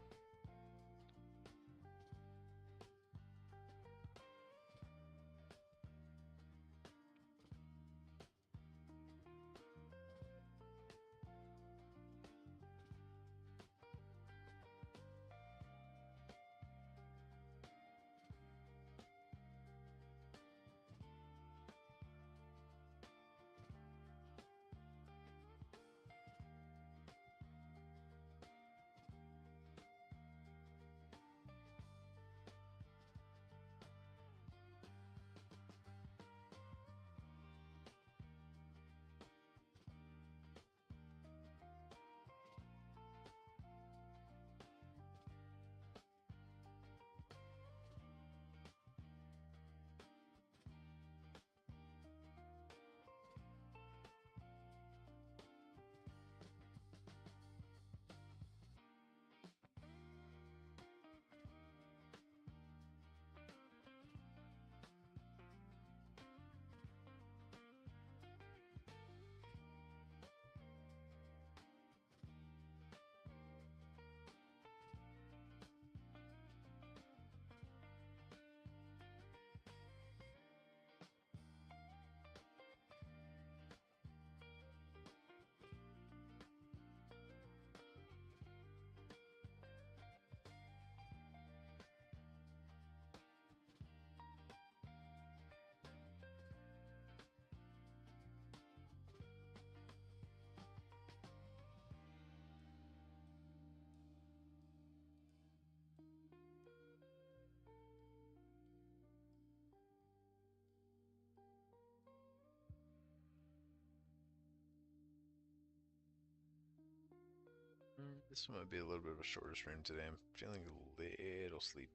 This might be a little bit of a shorter stream today. I'm feeling a little sleepy.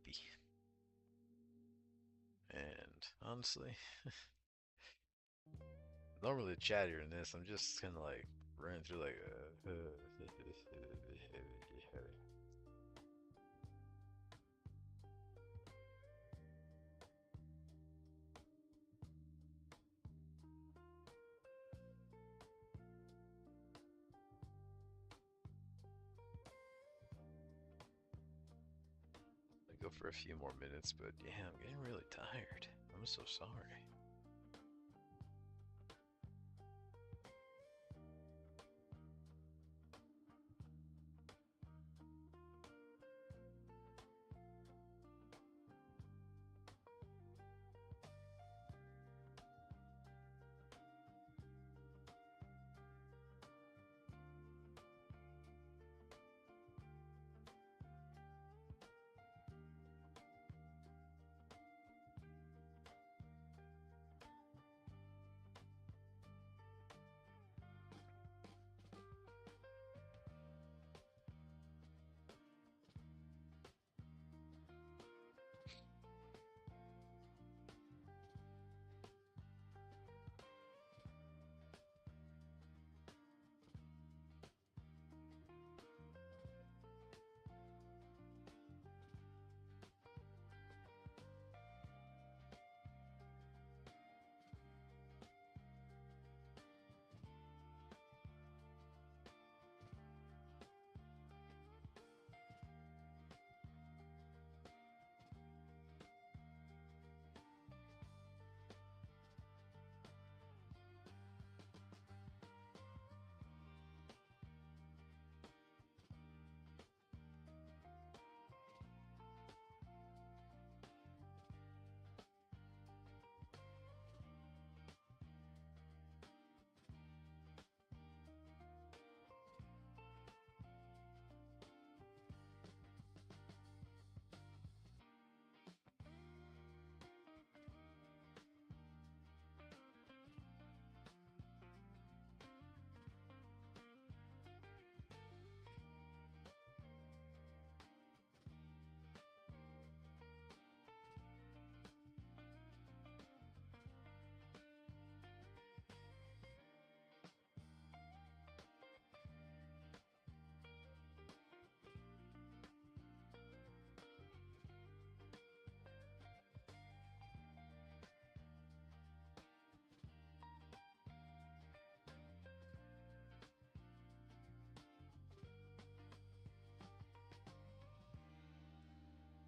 And honestly, normally chattier than this. I'm just kind of like running through like I go for a few more minutes, but yeah, I'm getting really tired. I'm so sorry.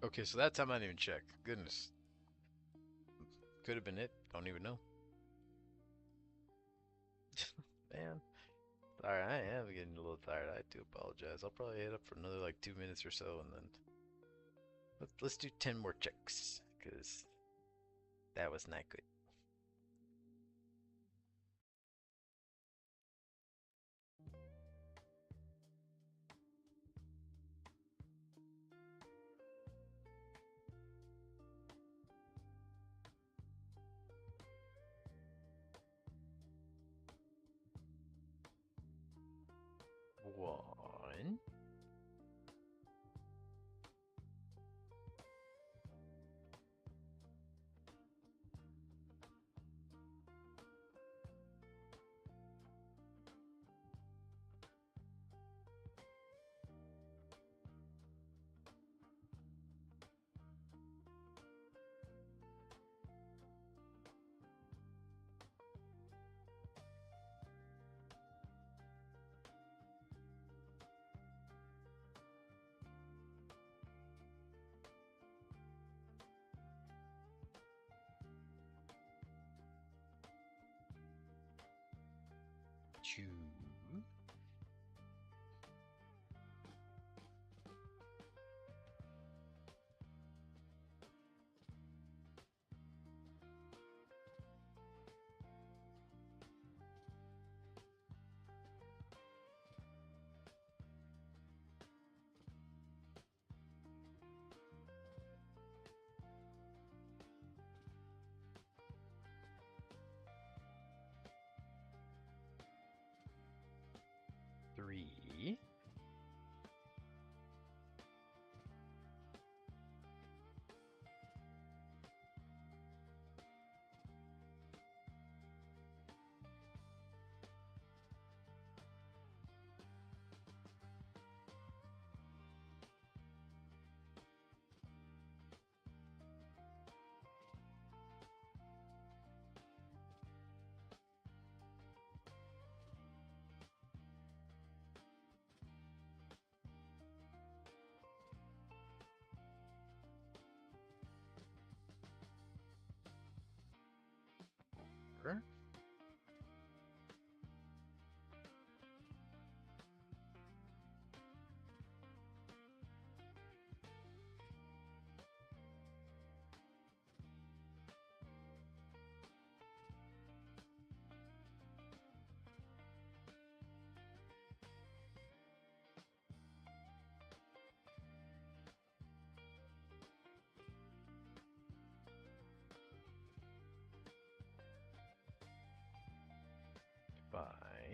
Okay, so that time I didn't even check. Goodness. Could have been it. Don't even know. Man. Alright, I am getting a little tired. I do apologize. I'll probably hit up for another like 2 minutes or so and then let's do 10 more checks. Cause that was not good. One.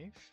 knife.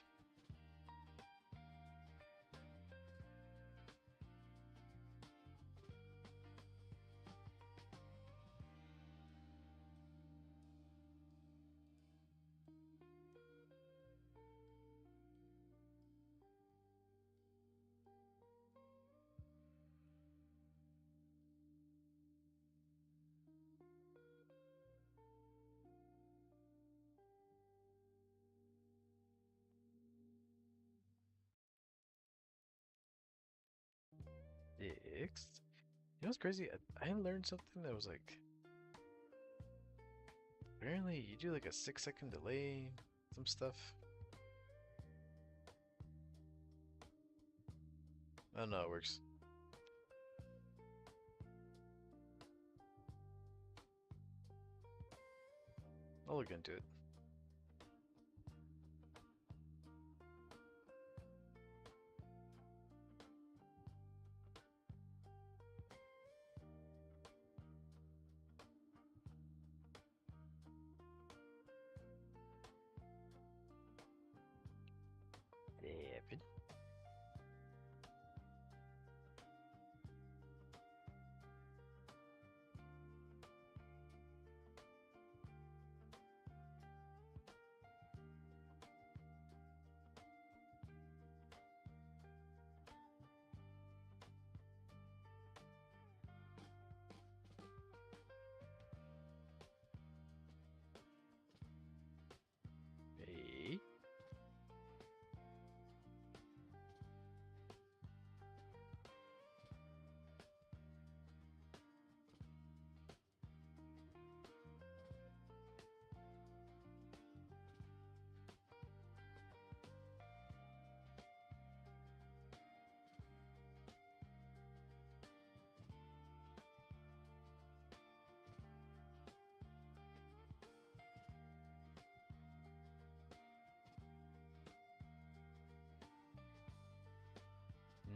Six. You know what's crazy? I learned something that was like, apparently you do like a 6 second delay, some stuff. Oh no, it works. I'll look into it. Seven. Eight.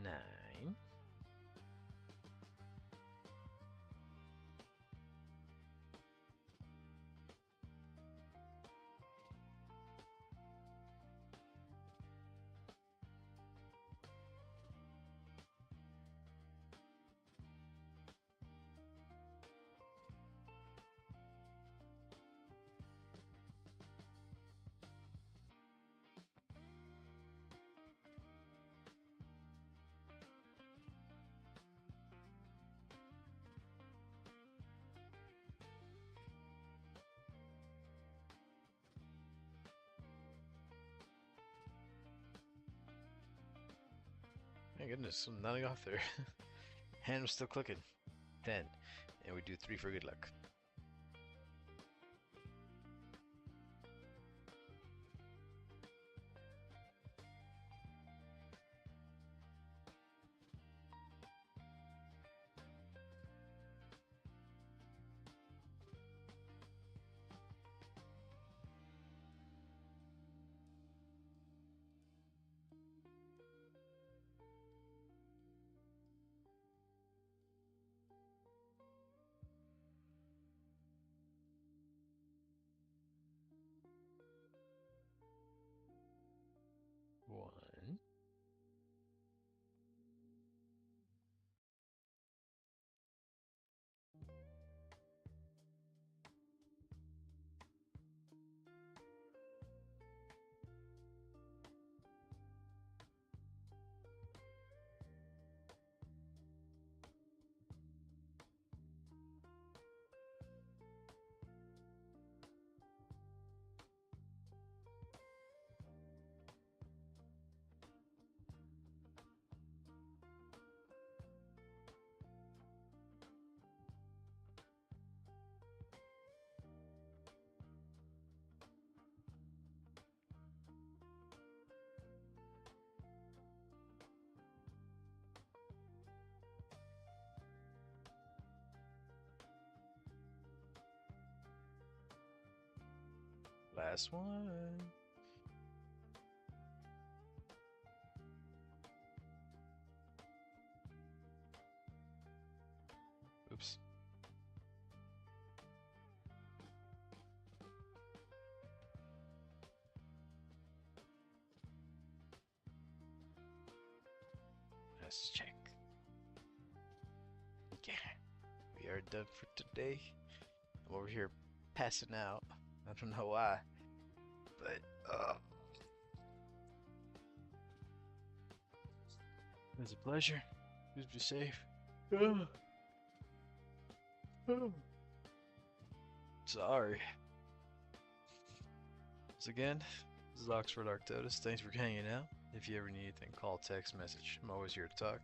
Nine. My goodness, I'm nodding off there. Hand was still clicking. 10. And we do 3 for good luck. One. Last one. Oops. Status check. Yeah, we are done for today. I'm over here passing out. I don't know why, but it's a pleasure. Please be safe. Sorry. Once again, this is Oxford Arctotus. Thanks for hanging out. If you ever need anything, call, text, message. I'm always here to talk.